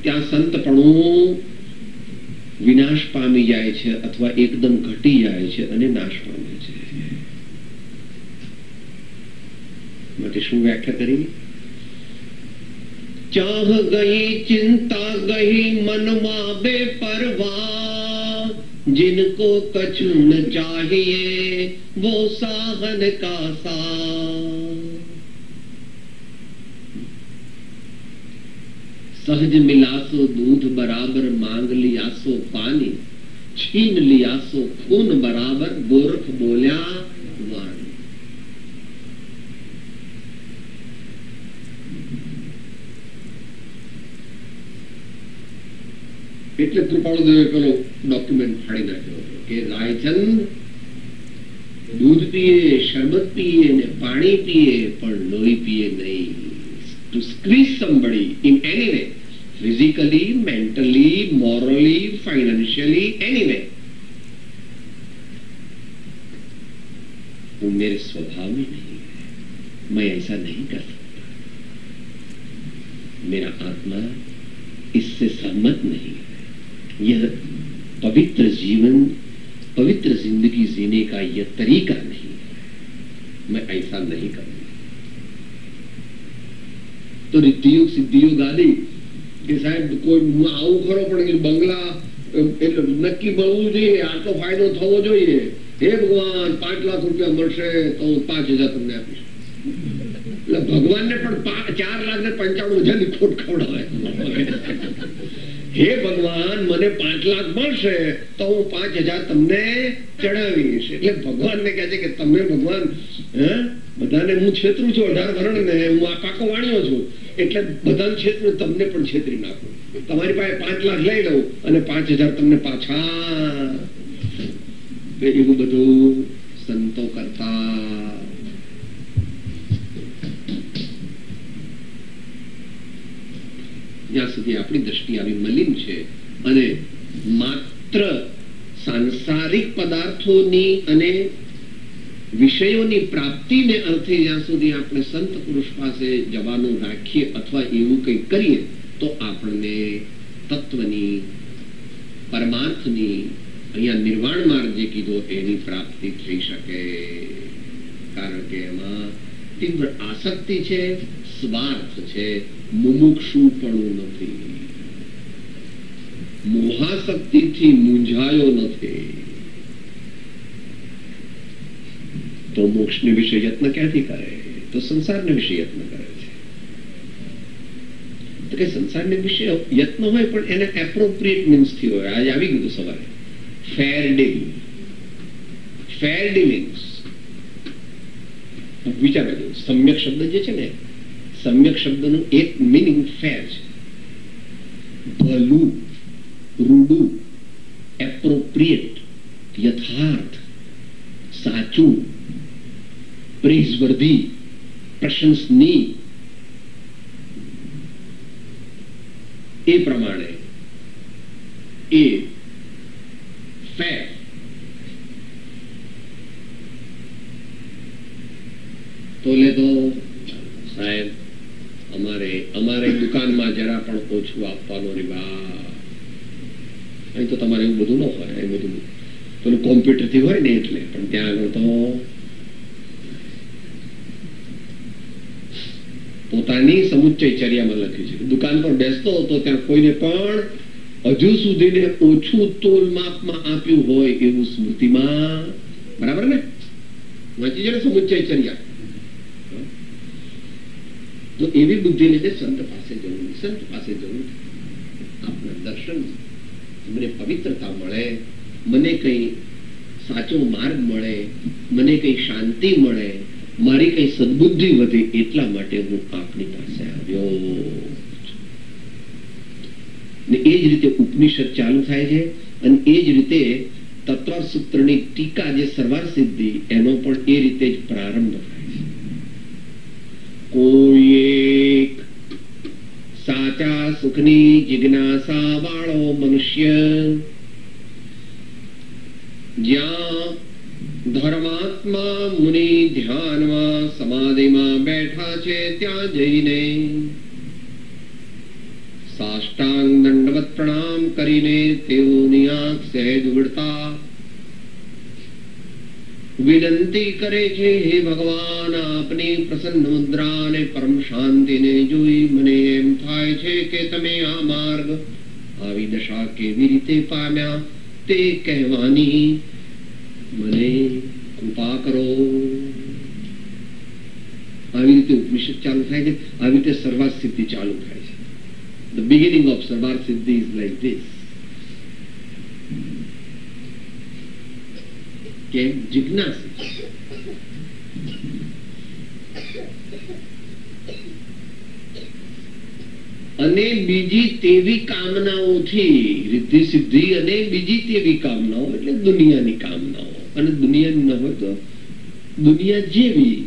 ત્યાં સંતપણું વિનાશ પામી જાય છે અથવા એકદમ ઘટી જાય છે અને નાશ પામે છે. માટે શું વ્યાખ્યા કરી? ચાહ ગઈ ચિંતા ગઈ મનમાં બેપરવાહ, जिनको कछु न चाहिए वो साहन का सा. सहज मिलासो दूध बराबर मांग लियासो पानी, छीन लियासो खून बराबर गोरख बोल्या वाणी. એટલે કૃપાળુદેવે પેલો ડોક્યુમેન્ટ ફાડી નાખ્યો કે રાયચંદ દૂધ પીએ, શરબત પીએ ને પાણી પીએ, પણ લોહી પીએ નહીં. To squeeze somebody in any way, physically, mentally, morally, financially, any way, वो मेरे स्वभाव में नहीं है. मैं ऐसा नहीं कर सकता. मेरा आत्मा इससे सहमत नहीं है. यह पवित्र जीवन, पवित्र जिंदगी जीने का यह तरीका नहीं है. मैं ऐसा नहीं करूंगा. तो रिद्धियोग सिद्धियोग आदि કે સાહેબ કોઈ આવું ખરો પણ બંગલા એટલે નક્કી મળવું જોઈએ, આટલો ફાયદો થવો જોઈએ. હે ભગવાન 5 લાખ રૂપિયા મળશે તો હું 5,000 તમને આપીશ. એટલે ભગવાનને પણ 4,95,000 ની ખોટ ખવડાવે. હે ભગવાન મને 5 લાખ મળશે તો હું 5,000 તમને ચડાવીશ. એટલે ભગવાનને કહે છે કે તમે ભગવાન બધાને હું છેતરું છું, 18 વરણ ને હું આ કાકો વાણ્યો છું, એટલે બધાને છેતરું, તમને પણ છેતરી નાખું. તમારી પાસે 5 લાખ લઈ લઉં અને 5,000 તમને પાછા. એવું બધું સંતો કરતા. જ્યાં સુધી આપણી દ્રષ્ટિ આવી મલિન છે અને માત્ર સાંસારિક પદાર્થોની અને વિષયોની પ્રાપ્તિને અર્થે જ્યાં સુધી આપણે સંત પુરુષ પાસે જવાનું રાખીએ અથવા એવું કંઈ કરીએ તો આપણને તત્વની, પરમાર્થની, અહીંયા નિર્વાણ માર્ગ જે કીધો એની પ્રાપ્તિ થઈ શકે. કારણ કે એમાં તીવ્ર આસક્તિ છે, સ્વાર્થ છે, મુમુક્ષુપણું નથી, મોહાસક્તિથી મૂંઝાયો નથી. તો મોક્ષને વિશે યત્ન ક્યાંથી કરે? તો સંસારને વિશે યત્ન કરે છે. તો કે સંસારને વિશે યત્ન હોય પણ એને એપ્રોપ્રિએટ મીન્સ થી હોય. આજે આવી ગયું સવારે ફેર ડીલિંગ, ફેર ડીલિંગ્સ. વિચારવા જેવું સમ્યક શબ્દ જે છે ને, સમ્યક શબ્દનું એક મિનિંગ ફેર છે. ભલું, રૂડું, એપ્રોપ્રિએટ, યથાર્થ, સાચું, પ્રેઝવર્ધી, પ્રશંસનીય. એ પ્રમાણે એ ફેર. તોલે તો સાહેબ અમારે દુકાનમાં જરા પણ ઓછું આપવાનો રિવાજ. અહીં તો તમારે એવું બધું ન હોય. એ બધું પેલું કોમ્પ્યુટર થી હોય ને એટલે. પણ ત્યાં આગળ તો પોતાની સમુચ્ચયચર્યામાં લખ્યું છે. દુકાન પર બેસતો હતો ત્યાં કોઈને પણ હજુ સુધીને ઓછું તોલ માપમાં આપ્યું હોય એવું સ્મૃતિમાં. બરાબર ને? વાંચી જાય સમુચ્ચયચર્યા. તો એવી બુદ્ધિ લીધે સંત પાસે જવું, સંત પાસે જવું, આપના દર્શન, મને પવિત્રતા મળે, મને કઈ સાચો માર્ગ મળે, મને કઈ શાંતિ મળે, મારી કઈ સદબુદ્ધિ વધે, એટલા માટે હું આપની પાસે આવ્યો. ને એ જ રીતે ઉપનિષદ ચાલુ થાય છે અને એ જ રીતે તત્વસૂત્રની ટીકા જે સરવાર સિદ્ધિ એનો પણ એ રીતે જ પ્રારંભ થાય છે. કોઈ એક સાચા સુખની જિજ્ઞાસા વાળો મનુષ્ય જ્યાં ધર્માત્મા મુનિ ધ્યાનમાં સમાધિમાં બેઠા છે ત્યાં જઈને સાષ્ટાંગ દંડવત પ્રણામ કરીને તેઓની આંખ સહેજ ઉઘડતા વિનંતી કરે છે, હે ભગવાન, આપની પ્રસન્ન મુદ્રા અને પરમ શાંતિને જોઈ મને એમ થાય છે કે તમે આ માર્ગ, આવી દશા કેવી રીતે પામ્યા તે કહેવાની મને કૃપા કરો. આવી રીતે ઉપનિષદ ચાલુ થાય છે. આવી રીતે સર્વાર સિદ્ધિ ચાલુ થાય છે. The beginning of Sarvar Siddhi is like this. કે જિજ્ઞાસા અને બીજી તેવી કામનાઓથી રિદ્ધિ સિદ્ધિ અને બીજી તેવી કામનાઓ એટલે દુનિયાની કામનાઓ. અને દુનિયાની ન હોય તો દુનિયા જેવી.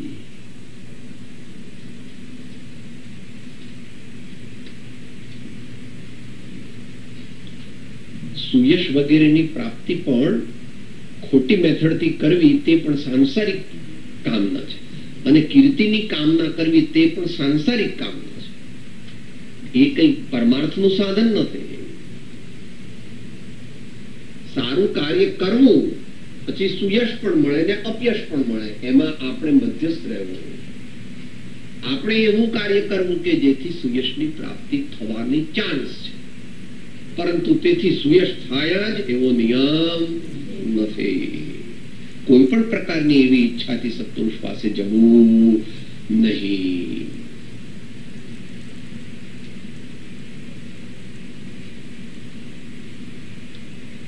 સુયશ વગેરેની પ્રાપ્તિ પણ ખોટી મેથડથી કરવી તે પણ સાંસારિક કામના છે. અને કીર્તિની કામના કરવી તે પણ સાંસારિક કામના છે. એ કઈ પરમાર્થનું સાધન નથી. સારું કાર્ય કરવું પછી સુયશ પણ મળે ને અપયશ પણ મળે, એમાં આપણે મધ્યસ્થ રહેવું. આપણે એવું કાર્ય કરવું કે જેથી સુયશની પ્રાપ્તિ થવાની ચાન્સ છે, પરંતુ તેથી સુયશ થાય જ એવો નિયમ નથી. કોઈ પણ પ્રકારની એવી ઈચ્છાથી સત્પુરુષ પાસે જવું નહીં.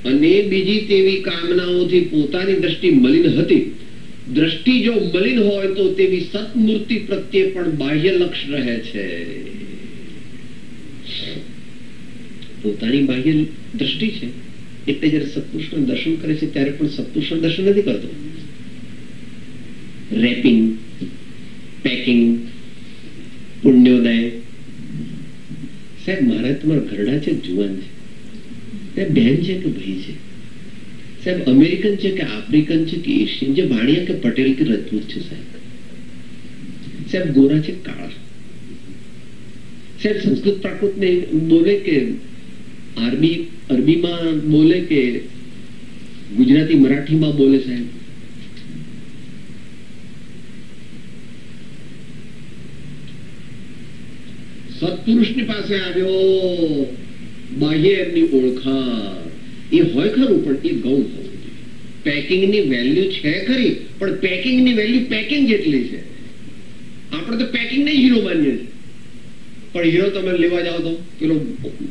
અને બીજી તેવી કામનાઓથી પોતાની દ્રષ્ટિ મલિન હતી. દ્રષ્ટિ જો મલિન હોય તો તેવી સત્મૂર્તિ પ્રત્યે પણ બાહ્ય લક્ષ રહે છે. પોતાની બાહ્ય દ્રષ્ટિ છે એટલે જયારે સત્પુરુષનું દર્શન કરે છે ત્યારે પણ સત્પુરુષનું દર્શન નથી કરતો. રેપિંગ, પેકિંગ, પુણ્યોદય, સાહેબ મારા તમારા ઘરડા છે, જુવાન છે, સાહેબ બેન છે કે ભાઈ છે, સાહેબ અમેરિકન છે કે આફ્રિકન છે કે એશિયન છે, વાણિયા કે પટેલ કે રજપૂત છે, સાહેબ ગોરા છે કાળા, સાહેબ સંસ્કૃત પ્રાકૃત ને બોલે કે અરબીમાં બોલે કે ગુજરાતી મરાઠીમાં બોલે, સાહેબ સત્પુરુષની પાસે આવ્યો, બાહ્ય એમની ઓળખાણ એ હોય ખરું, પણ એ ગૌણ હોવું જોઈએ. પેકિંગની વેલ્યુ છે ખરી, પણ પેકિંગની વેલ્યુ પેકિંગ જેટલી છે. આપણે તો પેકિંગ ને હીરો માનીએ છીએ, પણ હીરો તમે લેવા જાઓ તો પેલો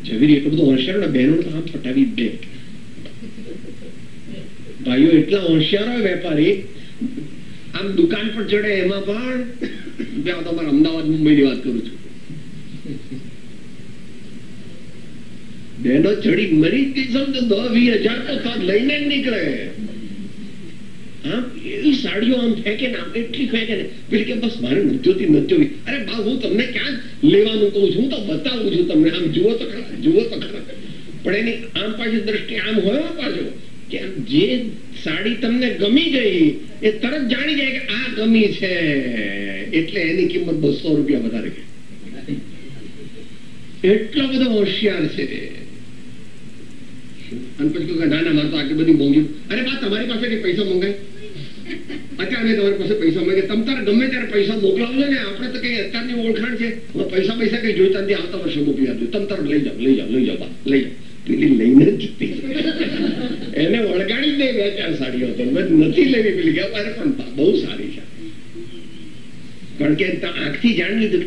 ઝવેરી એટલો બધો હોશિયાર ને, બહેનો તો આમ ફટાવી દે. ભાઈઓ એટલા હોશિયાર હોય વેપારી, આમ દુકાન પર ચડે એમાં પણ તમારા અમદાવાદ મુંબઈ ની વાત કરું છું, બહેનો ચડી મરી જ ગઈ સમજો 10-20 હજાર તો લઈને જ નીકળે. આમ એવી સાડીઓ આમ ફેંકે ને, આમ એટલી ફેંકે ને, પેલી કે બસ મારે નથી જોતી. અરે બા હું તમને ક્યાં લેવાનું કહું છું, હું તો બતાવું છું તમને, આમ જુઓ તો ખરા. પણ એની આમ પાછી દ્રષ્ટિ આમ હોય પાછો કે જે સાડી તમને ગમી ગઈ એ તરત જાણી જાય કે આ ગમી છે, એટલે એની કિંમત 200 રૂપિયા વધારે ગઈ. એટલો બધો હોશિયાર છે. અને પછી ના ના મારે તો આટલી બધી મોંઘી. અરે બા તમારી પાસે પૈસા મંગાય, અત્યારે તમારી પાસે પૈસા મંગાય, તમ તારે ગમે ત્યારે પૈસા મોકલાવજો ને. આપણે તો કઈ અત્યારની ઓળખાણ છે, પૈસા કઈ જોઈતા નથી, આવતા વર્ષે મોકલી આપજો. તમ તારે લઈ જાઓ. પેલી લઈને જ જતી, એને વળગાડી દે 2-4 સાડીઓ તો નથી લેવી. પેલી કે અરે પણ બહુ સારી છે, કારણ કે આંખથી જાણી લીધું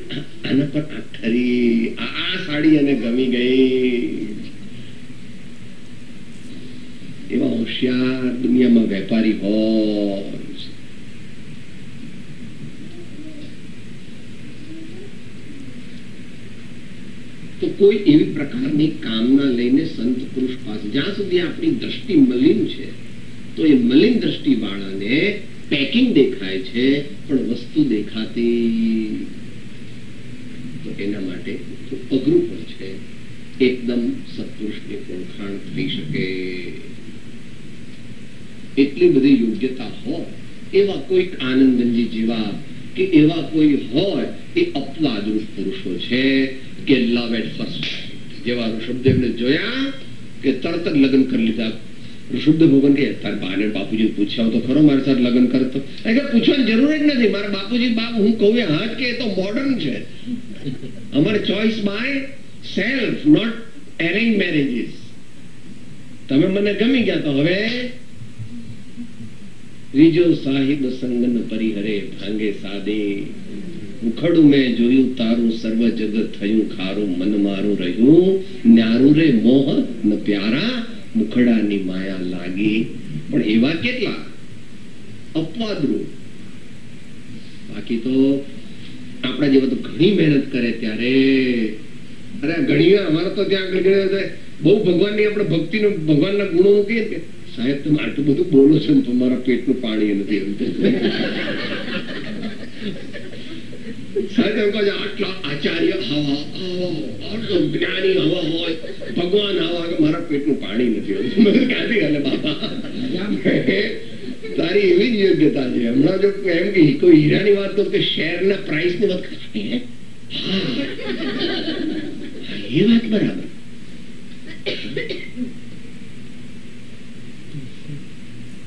આના પર આંખ ખરી, આ સાડી એને ગમી ગઈ. એવા હોશિયાર દુનિયામાં વેપારી હોય. તો કોઈ એવી પ્રકારની કામના લઈને સંત પુરુષ પાસે, જ્યાં સુધી આપણી દ્રષ્ટિ મલિન છે, તો એ મલિન દ્રષ્ટિ વાળાને પેકિંગ દેખાય છે પણ વસ્તુ દેખાતી, તો એના માટે અઘરું પણ છે. એકદમ સત્પુરુષની ઓળખાણ થઈ શકે એટલી બધી યોગ્યતા હોય એવા કોઈક આનંદજી જેવા કે એવા કોઈ હોય એ અપવાદરૂપ પુરુષો છે કે લવ એટ ફર્સ્ટ સાઇટ. જેવા ઋષભદેવને જોયા કે તરત જ લગ્ન કરી લીધા. ઋષભદેવ ભગવાન કે તાર બાને બાપુજી પૂછ્યા તો ખરો મારી સાથે લગ્ન કરતો? પૂછવાની જરૂર જ નથી. મારા બાપુજી બાપ હું કહું હા કે એ તો મોડર્ન છે. અમારે choice by self, not arrange marriages. તમે મને ગમી ગયા તો હવે રીજો સાહિબ સંગન પરિહરે ભાંગે સાદે. ઉખડું મેં જોયું તારું સર્વ જગત થયું ખારું મન મારું રહ્યું ન્યારું રે મોહ ન પ્યારા મુખડાની માયા લાગી. પણ એવા કેટલા અપવાદરૂપ. બાકી તો આપણા જેવા તો ઘણી મહેનત કરે ત્યારે અરે ઘણી અમારા તો ત્યાં બહુ ભગવાનની આપણે ભક્તિનું ભગવાનના ગુણો મૂકીએ ને સાહેબ તમે આટલું બધું બોલો છો ને તમારા પેટનું પાણી નથી સાહેબ એમ કહે આટલા આચાર્ય હવા આટલો જ્ઞાની હવા હોય ભગવાન હવા કે મારા પેટનું પાણી નથી ક્યાંથી હાલે બાપા. તારી એવી જ યોગ્યતા છે. હમણાં જો એમ કે કોઈ હીરાની વાત કરું કે શેરના પ્રાઇસ ની વાત એ વાત બરાબર.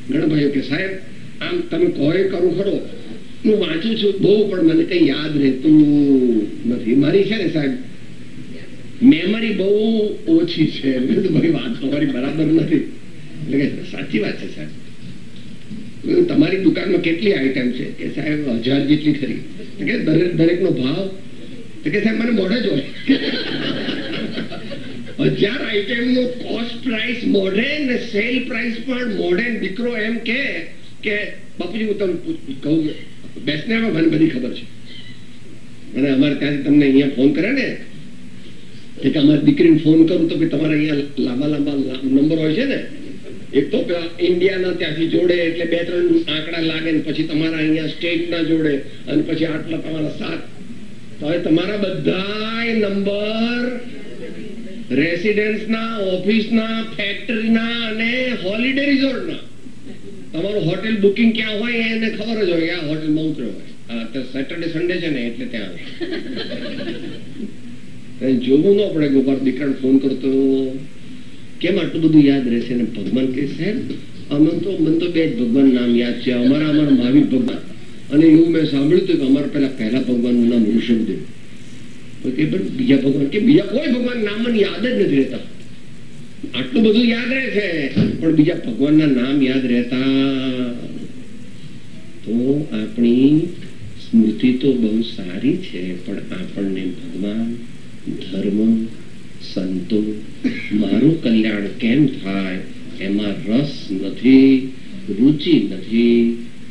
ઘણા ભાઈઓ કે સાહેબ આમ તમે કહો એ કરું ખરો, હું વાંચું છું બહુ પણ મને કઈ યાદ રહેતું નથી. મારી છે ને સાહેબ મેમરી બહુ ઓછી છે. ભાઈ વાત તમારી બરાબર નથી. એટલે કે સાચી વાત છે સાહેબ. તમારી દુકાનમાં કેટલી આઈટમ છે? કે સાહેબ 1000 જેટલી ખરી. કે દરેક નો ભાવ? કે સાહેબ મને મોઢે જ હોય 1000 આઈટમ નો કોસ્ટ પ્રાઇસ મોઢે ને સેલ પ્રાઇસ પણ મોઢે. દીકરો એમ કે બાપુજી હું તમને કહું બેસને મને બધી ખબર છે. અને અમારે ત્યાંથી તમને અહીંયા ફોન કરે ને કે અમારી દીકરીને ફોન કરું તો તમારે અહીંયા લાંબા નંબર હોય છે ને, એક તો ઇન્ડિયાના ત્યાંથી જોડે એટલે 2-3 આંકડા લાગે ને પછી તમારા અહીંયા સ્ટેટ ના જોડે અને પછી આટલા તમારા 7. તો હવે તમારા બધા નંબર રેસિડેન્સના, ઓફિસના, ફેક્ટરીના અને હોલિડે રિઝોર્ટના. તમારું હોટેલ બુકિંગ ક્યાં હોય એને ખબર જ હોય કે આ હોટેલમાં ઉતર્યો હોય. સેટરડે સન્ડે છે ને એટલે ત્યાં આવે. જોવું ન પડે ગોપાલ દીકરાને ફોન કરતો કેમ આટલું બધું યાદ રહેશે. ને ભગવાન કે સાહેબ મને તો બે જ ભગવાન નામ યાદ છે, અમારા મહાવીર ભગવાન, અને એવું મેં સાંભળ્યું હતું કે અમારા પહેલા ભગવાનનું નામ ઋષભદેવ. બીજા ભગવાન કે બીજા કોઈ ભગવાન નામ મને યાદ જ નથી રહેતા. આટલું બધું યાદ રહે છે પણ બીજા ભગવાનના નામ યાદ રહેતા. તો આપણી સ્મૃતિ તો બહુ સારી છે પણ આપણને ભગવાન, ધર્મ, સંતો, મારું કલ્યાણ કેમ થાય એમાં રસ નથી, રુચિ નથી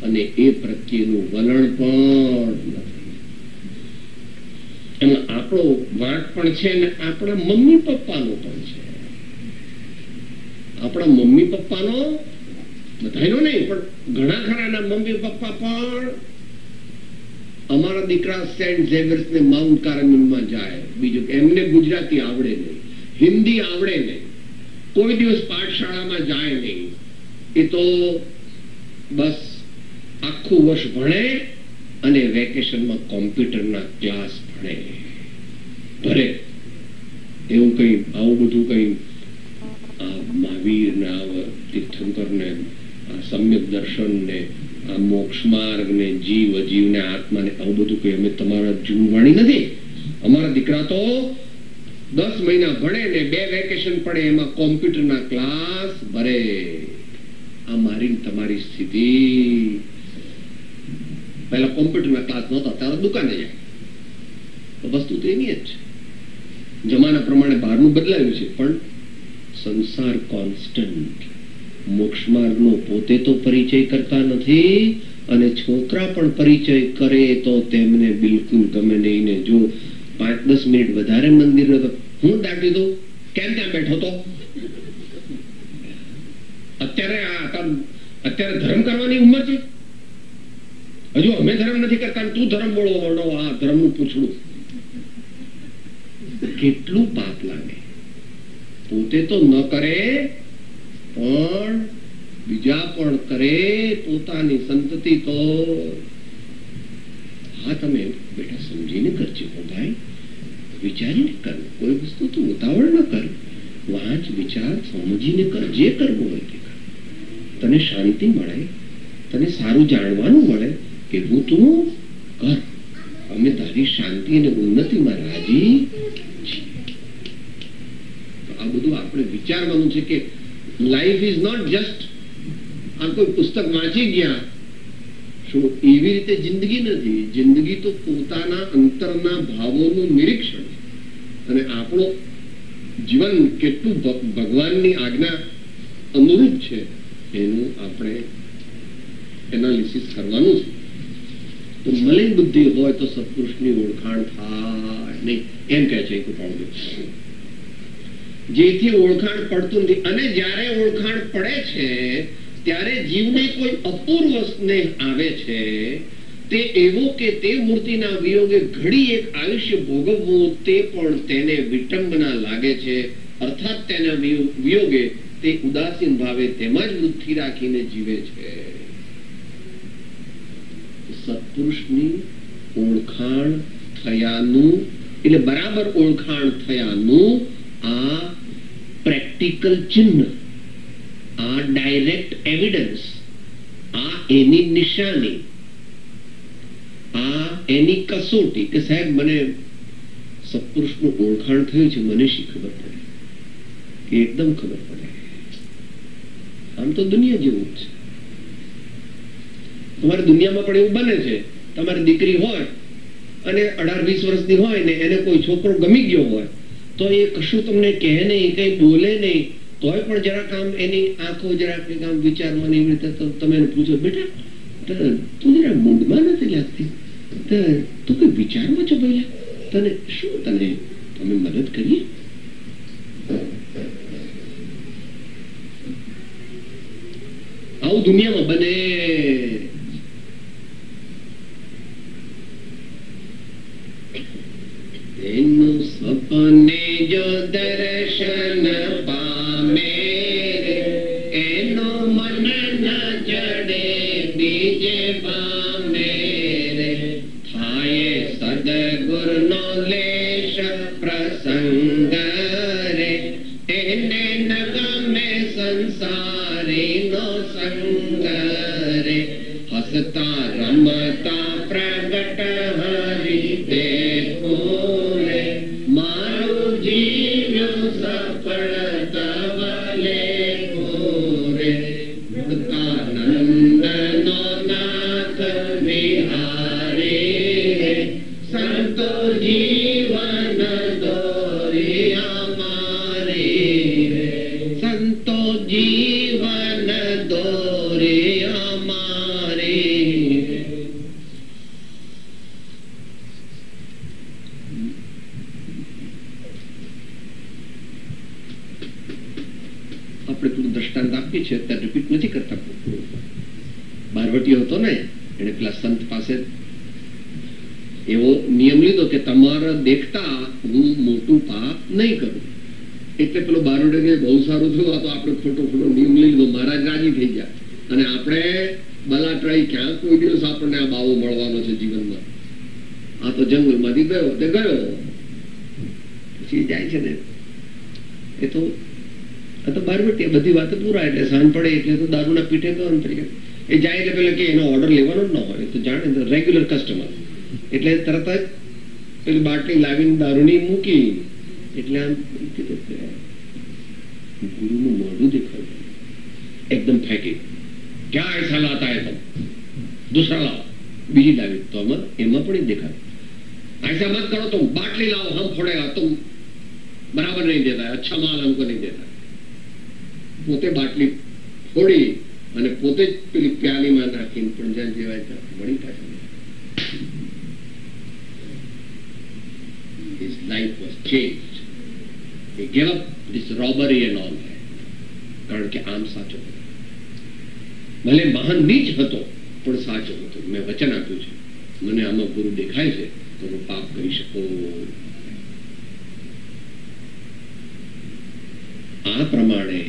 અને એ પ્રત્યેનું વલણ પણ નથી. એમાં આપણો વાંક પણ છે ને આપણા મમ્મી પપ્પાનો પણ છે. આપણા મમ્મી પપ્પાનો, બધાનો નહીં પણ ઘણા ખરાના મમ્મી પપ્પા પણ અમારા દીકરા સેન્ટ ઝેવિયર્સ ને માઉન્ટ કાર્મેલમાં જાય, બીજું એમને ગુજરાતી આવડે નહીં, હિન્દી આવડે નહીં, કોઈ દિવસ પાઠશાળામાં જાય નહીં. એ તો બસ આખું વર્ષ ભણે અને વેકેશનમાં કોમ્પ્યુટરના ક્લાસ ભણે. ભલે એવું કઈ આવું બધું કઈ મહાવીર ને તીર્થંકર ને સમ્યક દર્શન ને મોક્ષ માર્ગ ને જીવ અજીવ ને આત્મા ને આવું બધું કઈ અમે તમારા જૂનવાણી નથી. અમારા દીકરા તો 10 મહિના ભણે ને 2 વેકેશન પડે એમાં કોમ્પ્યુટરના ક્લાસ ભરે. આ મારી તમારી સ્થિતિ. પહેલા કોમ્પ્યુટરના ક્લાસ નહોતા ત્યારે દુકાને જાય. વસ્તુ તો એની જ છે. જમાના પ્રમાણે બહારનું બદલાયું છે પણ સંસાર કોન્સ્ટન્ટ. મોક્ષ માર્ગનો પોતે તો પરિચય કરતા નથી અને છોકરા પણ પરિચય કરે તો તેમને બિલકુલ ગમે નહીં. ને જો 5-10 મિનિટ વધારે મંદિર હું દાટી દઉં કેમ ત્યાં બેઠો તો અત્યારે ધર્મ કરવાની ઉંમર છે. હજુ અમે ધર્મ નથી કરતા તું ધર્મ બોલવો માંડો. આ ધર્મનું પૂછડું કેટલું પાપ લાગે. પોતે તો ન કરે પણ બીજા પણ કરે, પોતાની સંતતિ તો. હા તમે બેટા સમજીને કરજો ભાઈ, વિચારીને કર. કોઈ વસ્તુ તો ઉતાવળ ન કર. વાંચ, વિચાર, સમજીને કર. જે કરવું હોય તે કર. તને શાંતિ મળે, તને સારું જાણવાનું મળે એવું તું કર. અમે તારી શાંતિ અને ઉન્નતિમાં રાજી છીએ. આ બધું આપણે વિચારવાનું છે કે લાઈફ ઇઝ નોટ જસ્ટ આ કોઈ પુસ્તક વાંચી ગયા શું એવી રીતે જિંદગી નથી. જિંદગી તો પોતાના અંતરના ભાવોનું નિરીક્ષણ અને આપણું જીવન કેટલું ભગવાનની આજ્ઞા અનુરૂપ છે એનું આપણે એનાલિસિસ કરવાનું છે. તો મલિન બુદ્ધિ હોય તો સત્પુરુષની ઓળખાણ થાય નહીં એમ કહે છે કૃપાળુદેવ. જેથી ઓળખાણ પડતું નથી અને જ્યારે ઓળખાણ પડે છે ત્યારે જીવને કોઈ અપૂર્વ સ્નેહ આવે છે. તે એવો કે તે મૂર્તિના વિયોગે ઘડી એક આયુષ્ય ભોગવવું તે પણ તેને વિટંબના લાગે છે. અર્થાત તેના વિયોગે તે ઉદાસીન ભાવે તેમાં જ વૃત્તિ રાખીને જીવે છે. સત્પુરુષની ઓળખાણ થયાનું એટલે બરાબર ઓળખાણ થયાનું આ પ્રેક્ટિકલ ચિહ્ન, આ ડાયરેક્ટ એવિડન્સ, આ એની નિશાની, આ એની કસોટી કે સાહેબ મને સત્પુરુષનું ઓળખાણ થયું છે. મને શી ખબર પડે કે એકદમ ખબર પડે. આમ તો દુનિયા જેવું જ છે. તમારી દુનિયામાં પણ એવું બને છે તમારી દીકરી હોય અને 18-20 વર્ષની હોય ને એને કોઈ છોકરો ગમી ગયો હોય તો એ કશું તમને કહે નહીં, કઈ બોલે નહીં, તોય પણ જરાક આમ એની આંખો જરાક આમ વિચારવાની એવી રીતે તમે એને પૂછો બેટા તું જરા મૂડમાં નથી લાગતી, તું કઈ વિચારમાં છો ભાઈ, તને શું તને તમે મદદ કરીએ. આવું દુનિયામાં બને. સપને જો દર્શન ન ગમે સંસારી નો સંગ રે હસતા રમતા પ્રગટ હરી દેખો રે મારું જીવ્યું સફળ તવ લેખો રે મુક્તાનંદ નો નાથ વિહારી રે સંતો જીવન દોરિયા મારી રે સંતો જીવન દોરિયા મારી રે. આપણે થોડું દ્રષ્ટાંત આપીએ છીએ, અત્યારે રિપીટ નથી કરતા. બારવટીયો હતો ને, એને પેલા સંત પાસે એવો નિયમ લીધો કે તમારા દેખતા હું મોટું પાપ નહીં કરું. એટલે પેલો બારવટે કે બહુ સારું થયું, આ તો આપણે ખોટો ખોટો નિયમ લઈ લીધો. મહારાજ રાજી થઈ ગયા અને આપણે બલાટ્રાઈ ક્યાં કોઈ દિવસ આપણને આ બાવો મળવાનો છે જીવનમાં. આ તો જંગલમાંથી ગયો તે ગયો, પછી જાય છે ને એ તો બારવટી બધી વાતો પૂરા. એટલે સાંજ પડે એટલે તો દારૂના પીઠે ગયો તરીકે એ જાય એટલે પેલા કે એનો ઓર્ડર લેવાનો જ ન હોય, તો જાણે રેગ્યુલર કસ્ટમર. એટલે તરત જ પેલી બાટલી લાવીને દારૂની મૂકી. એટલે આમ કીધું કે ગુરુનું મોઢું દેખાયું, એકદમ ફેંકી. ક્યાં એસા લાતા હે તમ, દૂસરા લાવો. બીજી લાવી તો એમાં પણ દેખાય. ऐसा मत करो तुम, बाटली लाओ हम फोड़ेगा, तुम बराबर नहीं देता है, अच्छा माल हमको नहीं देता. પોતે બાટલી ફોડી અને પોતે જ પેલી પ્યાલીમાં નાખીને પંજા જેવા વળી પાછા. His life was changed. He gave up this robbery and all that. કારણ કે આમ સાચો હતો. ભલે મહાન નીચ હતો પણ સાચો હતો. મેં વચન આપ્યું છે, મને આમાં ગુરુ દેખાય છે તો હું પાપ કરી શકું. આ પ્રમાણે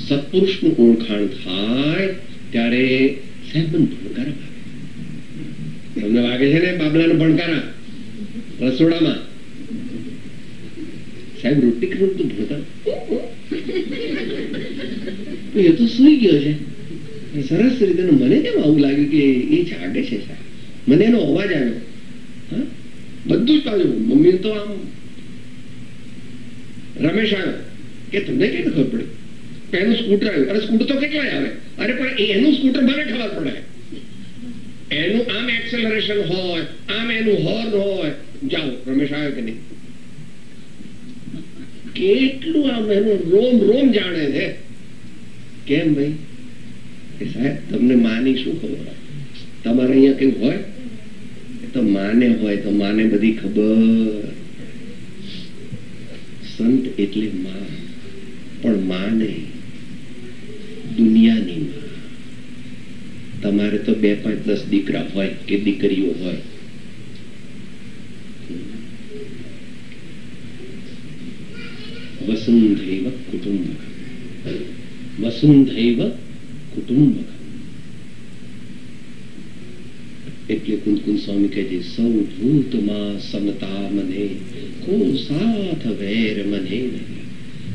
સત્પુરુષનું ઓળખાણ થાય ત્યારે સાહેબ ભણકારા વાગે. તમને વાગે છે ને બાબલાના ભણકારા રસોડામાં? સાહેબ રોટલી કરું તો ભણકાર એ તો સુઈ ગયો છે સરસ રીતે. મને કેમ આવું લાગ્યું કે એ જાગે છે સાહેબ? મને એનો અવાજ આવ્યો. હા, બધું જ પાછું. મમ્મી તો આમ રમેશ આવ્યો કે તમને કેમ ખબર પડે? એનું સ્કૂટર આવ્યું. અરે સ્કૂટર તો કેટલાય આવે. અરે પણ એનું સ્કૂટર મને ખબર પડે. એનું આમ એક્સેલરેશન હોય, આમ એનું હોર્ન હોય. જાઓ, રમેશ આવ્યો કે નહીં? કેટલું આમ એનું રોમ રોમ જાણે છે. કેમ ભાઈ? સાહેબ તમને માની શું ખબર? તમારે અહીંયા કઈ હોય તો માને હોય તો માને બધી ખબર. સંત એટલે માં, પણ માં નહીં, દુનિયાની માં. તમારે તો 2, 5, 10 દીકરા હોય કે દીકરીઓ હોય. વસુંધૈવ કુટુંબકમ, વસુંધૈવ કુટુંબકમ. એટલે કુંદકુંદ સ્વામી કહે છે, સૌ ભૂતમાં સમતા મને, કો સાથ વેર મને નહીં.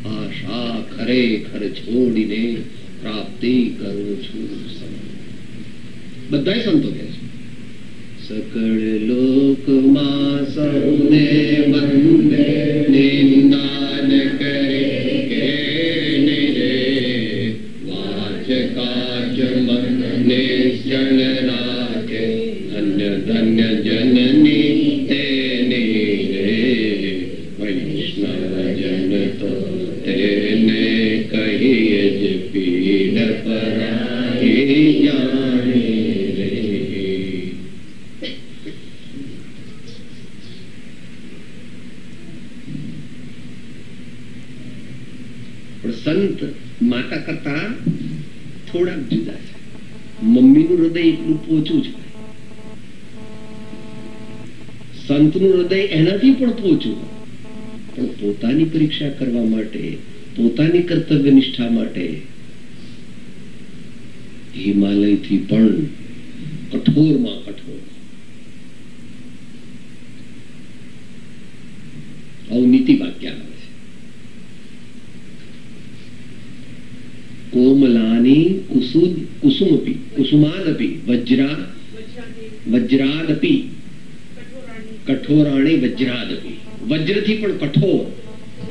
આશા ખરેખર છોડીને પ્રાપ્તિ કરું છું. બધા સંતો કહે છે, સકળ લોકમાં સૌને વંદે, નિંદાન કરે કે રે, વાચ કાચ મને જન રાખે, ધન્ય ધન્ય જનની તેની રે, વૈષ્ણવ જન તો તેને કહીએ જ પીડ પરાઈ જાણી રે. પણ સંત માતા કરતા થોડાક જુદા છે. મમ્મીનું હૃદય એટલું પોચું છે, સંતનું હૃદય એનાથી પણ પોચું. પણ પોતાની પરીક્ષા કરવા માટે, પોતાની કર્તવ્ય નિષ્ઠા માટે હિમાલયથી પણ કઠોરમાં કઠોર. આવું નીતિ વાક્ય આવે છે. कोमलानी कुसुमपि कुसुमादपि वज्रादपि कठोराणी वज्रादपि, वज्रથી પણ કઠોર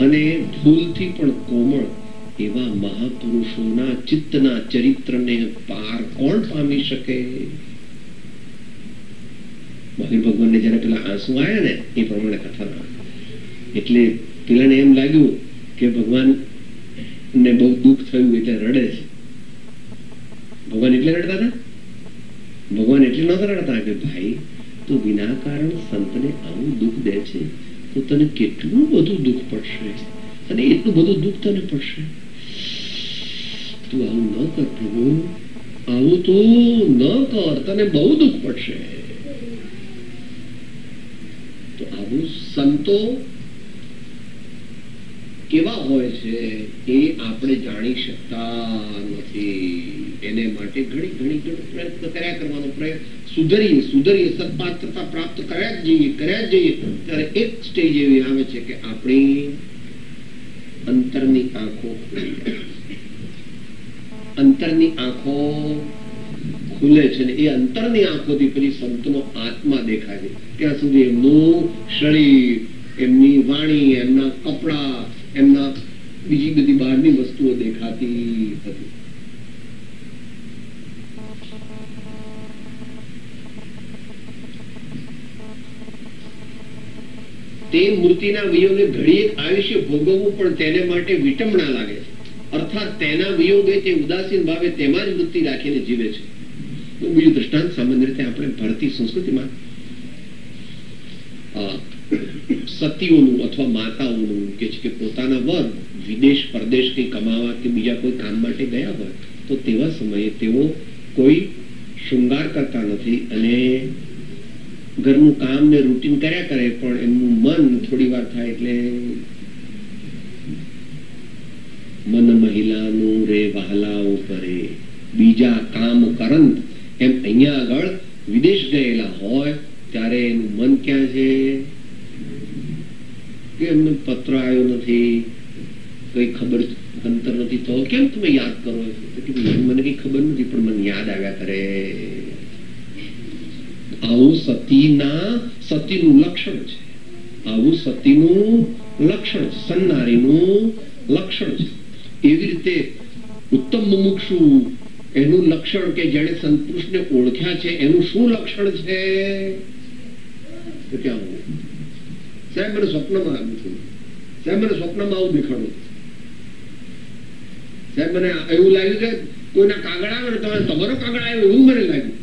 અને ફૂલથી પણ કોમળ એવા મહાપુરુષોના ચિત્તના ચરિત્રને પાર કોણ પામી શકે? મહાવીર ભગવાનને જયારે પેલા આંસુ આવ્યા ને એ પ્રમાણે કથા, એટલે પેલાને એમ લાગ્યું કે ભગવાન ને બહુ દુઃખ થયું એટલે રડે છે. ભગવાન એટલે રડતા હતા? ભગવાન એટલે નહોતા રડતા કે ભાઈ તું વિના કારણ સંતને આવું દુઃખ દે છે તો તને કેટલું બધું દુઃખ પડશે, અને એટલું બધું દુઃખ તને પડશે, તું આવું ન કર પ્રભુ, આવું તો ન કર, તને બહુ દુઃખ પડશે. તો આવું સંતો કેવા હોય છે એ આપણે જાણી શકતા નથી. એને માટે ઘણી પ્રયત્ન કર્યા કરવાનો, સુધરીએ સત્પાત્રતા પ્રાપ્ત કર્યા જ જઈએ ત્યારે એક સ્ટેજ એવી આવે છે કે આપણી અંતરની આંખો ખુલે છે ને એ અંતરની આંખોથી પેલી સંતનો આત્મા દેખાય છે. ત્યાં સુધી એમનું શરીર, એમની વાણી, એમના કપડા, એમના બીજી બધી બહારની વસ્તુઓ દેખાતી હતી. તે મૂર્તિના વિયોગે ઘડી એક આયુષ્ય ભોગવવું પણ તેને માટે વિટંબણા લાગે છે. અર્થાત તેના વિયોગે તે ઉદાસીન ભાવે તેમાં જ વૃત્તિ રાખીને જીવે છે. બીજું દ્રષ્ટાંત સામાન્ય રીતે આપણે ભારતીય સંસ્કૃતિમાં સતીઓનું અથવા માતાઓનું કે છે કે પોતાના વર વિદેશ પરદેશ કઈ કમાવા કે બીજા કોઈ કામ માટે ગયા હોય તો તેવા સમયે તેઓ કોઈ શૃંગાર કરતા નથી અને ઘરનું કામ ને રૂટીન કર્યા કરે, પણ એમનું મન થોડી વાર થાય એટલે મન મહિલાનું રે વહાલાઓ કરે બીજા કામ કરંત, એમ અહીંયા આગળ વિદેશ ગયેલા હોય ત્યારે એનું મન ક્યાં છે કે એમને પત્ર આવ્યો નથી, કઈ ખબર અંતર નથી, તો કેમ તમે યાદ કરો? મને કઈ ખબર નથી પણ મને યાદ આવ્યા કરે. આવું સતીનું લક્ષણ છે, આવું સતીનું લક્ષણ છે, સન્નારીનું લક્ષણ છે. એવી રીતે ઉત્તમ મુમુક્ષુ એનું લક્ષણ કે જેને સંતપુરુષને ઓળખ્યા છે એનું શું લક્ષણ છે? સાહેબ મને સ્વપ્નમાં આવ્યું હતું, સાહેબ મને સ્વપ્નમાં આવું દેખાડું, સાહેબ મને એવું લાગ્યું કે કોઈના કાગળ આવે ને તમારો કાગળ આવ્યો એવું મને લાગ્યું.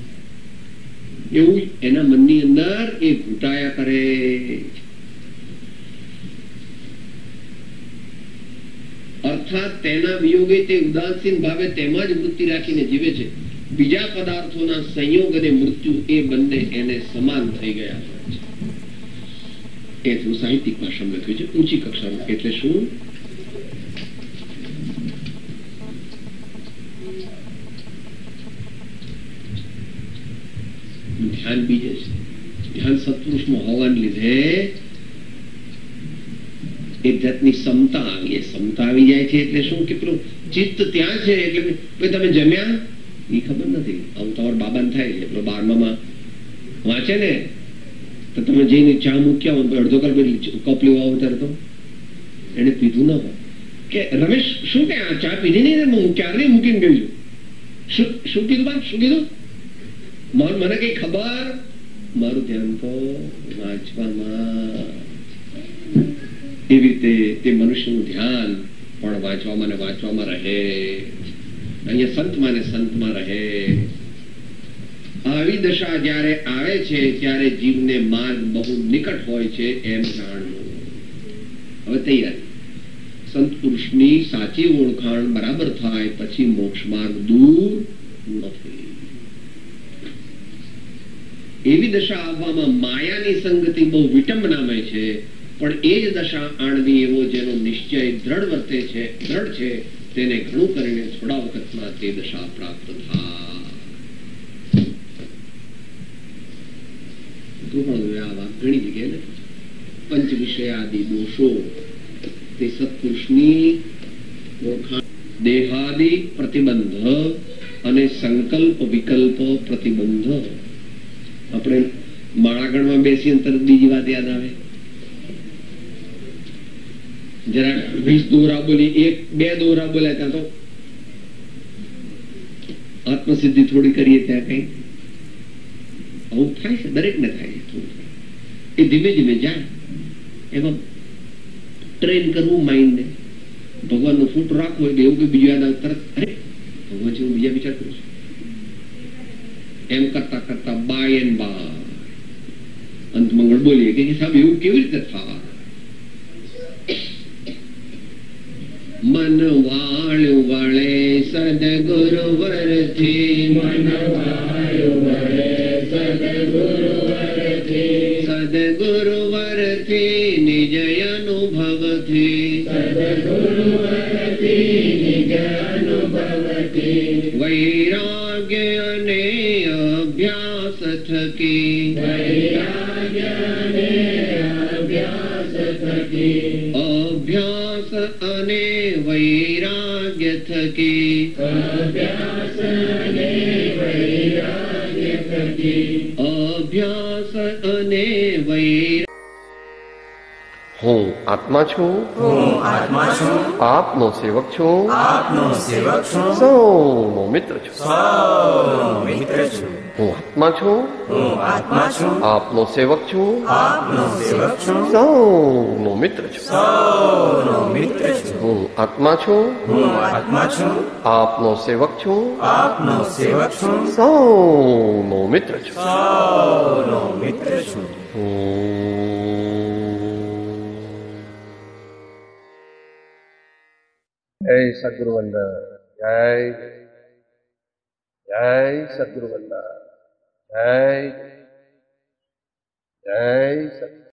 એવું એના મનની અંદર એ ઘૂંટાયા કરે. અર્થાત તેના વિયોગે તે ઉદાસીન ભાવે તેમાં જ વૃત્તિ રાખીને જીવે છે. બીજા પદાર્થોના સંયોગ અને મૃત્યુ એ બંને એને સમાન થઈ ગયા હોય છે. એ થોડું સાહિત્યિક ભાષામાં લખ્યું છે, ઊંચી કક્ષામાં. એટલે શું? ધ્યાન બીજે છે. ધ્યાન સત્પુરુષમાં હોવાને લીધે એક જાતની ક્ષમતા આવી, ક્ષમતા આવી જાય છે. એટલે શું કે પેલું ચિત્ત ત્યાં છે એટલે તમે જમ્યા એ ખબર નથી. આવું તમારા બાબાને થાય છે, પેલો 12માં વાંચે ને તો તમે જઈને ચા મૂક્યા હોય અડધો કપ લેવા આવો ત્યારે તો એને પીધું ના હોય કે રમેશ શું કે ચા પીધી નહીં, હું ક્યારે મૂકીને ગયું છું. શું કીધું બા, શું કીધું? મને કઈ ખબર, મારું ધ્યાન તો વાંચવામાં. એવી રીતે તે મનુષ્યનું ધ્યાન પણ વાંચવામાં ને વાંચવામાં રહે. અહીંયા સંતમાં ને સંતમાં રહે. આવી દશા જયારે આવે છે ત્યારે જીવને માર્ગ બહુ નિકટ હોય છે એમ જાણવું. હવે તૈયારી. સંત પુરુષની સાચી ઓળખાણ બરાબર થાય પછી મોક્ષ માર્ગ દૂર નથી. એવી દશા આવવામાં માયાની સંગતિ બહુ વિટંબનામય છે, પણ એ જ દશા આણવી એવો જેનો નિશ્ચય દ્રઢ છે તેને ઘણું કરીને થોડા વખતમાં તે દશા પ્રાપ્ત થાય. ઘણી જગ્યાએ પંચ વિષયાદિ દોષો તે સત્પુરુષની ઓળખાણ દેહાદિ પ્રતિબંધ અને સંકલ્પ વિકલ્પ પ્રતિબંધ. આપણે માળાગણમાં બેસી તરત બીજી વાત યાદ આવે, જરા 20 દોરા બોલી, 1-2 દોરા બોલ્યા ત્યાં તો આત્મસિદ્ધિ થોડી કરીએ ત્યાં કઈ આવું થાય છે, દરેકને થાય છે થોડું. એ ધીમે ધીમે જાય. એમાં ટ્રેન કરવું માઇન્ડને, ભગવાનનો ફૂટ રાખવો એટલે એવું કે બીજું યાદ આવે તરત, અરે ભગવાન છે હું બીજા વિચાર કરું છું, એમ કરતા કરતા બાય એન્ડ બાય અંત મંગળ બોલીએ કે સાહેબ એવું કેવી રીતે થાય? મન વાળું વળે સદગુરુવરથી, મન વાળું વળે સદગુરુવરથી, સદગુરુવરથી નિજ અનુભવથી, સદગુરુવરથી નિજ અનુભવથી, વૈરાગ્ય અને અભ્યાસ થકી, વૈરાગ્ય અને અભ્યાસ થકી, અભ્યાસ અને વૈરાગ્ય થકી, અભ્યાસ અને વૈરાગ્ય થકી, અભ્યાસ અને વૈરાગ્ય. હું આત્મા છું, હું આત્મા છું, આપનો સેવક છું, આપનો સેવક છું, સૌનો મિત્ર છું. સૌનો મિત્ર છું. હું આત્મા છું, હું આત્મા છું, આપનો સેવક છું, આપનો સેવક છું, સૌનો મિત્ર છું. સૌનો મિત્ર છું. હું આત્મા છું, હું આત્મા છું, આપનો સેવક છું, આપનો સેવક છું, સૌનો મિત્ર છું. સૌનો મિત્ર છું. જય સદગુરુ વંદન, જય જય સદગુરુ વંદન, જય જય સદગુરુ.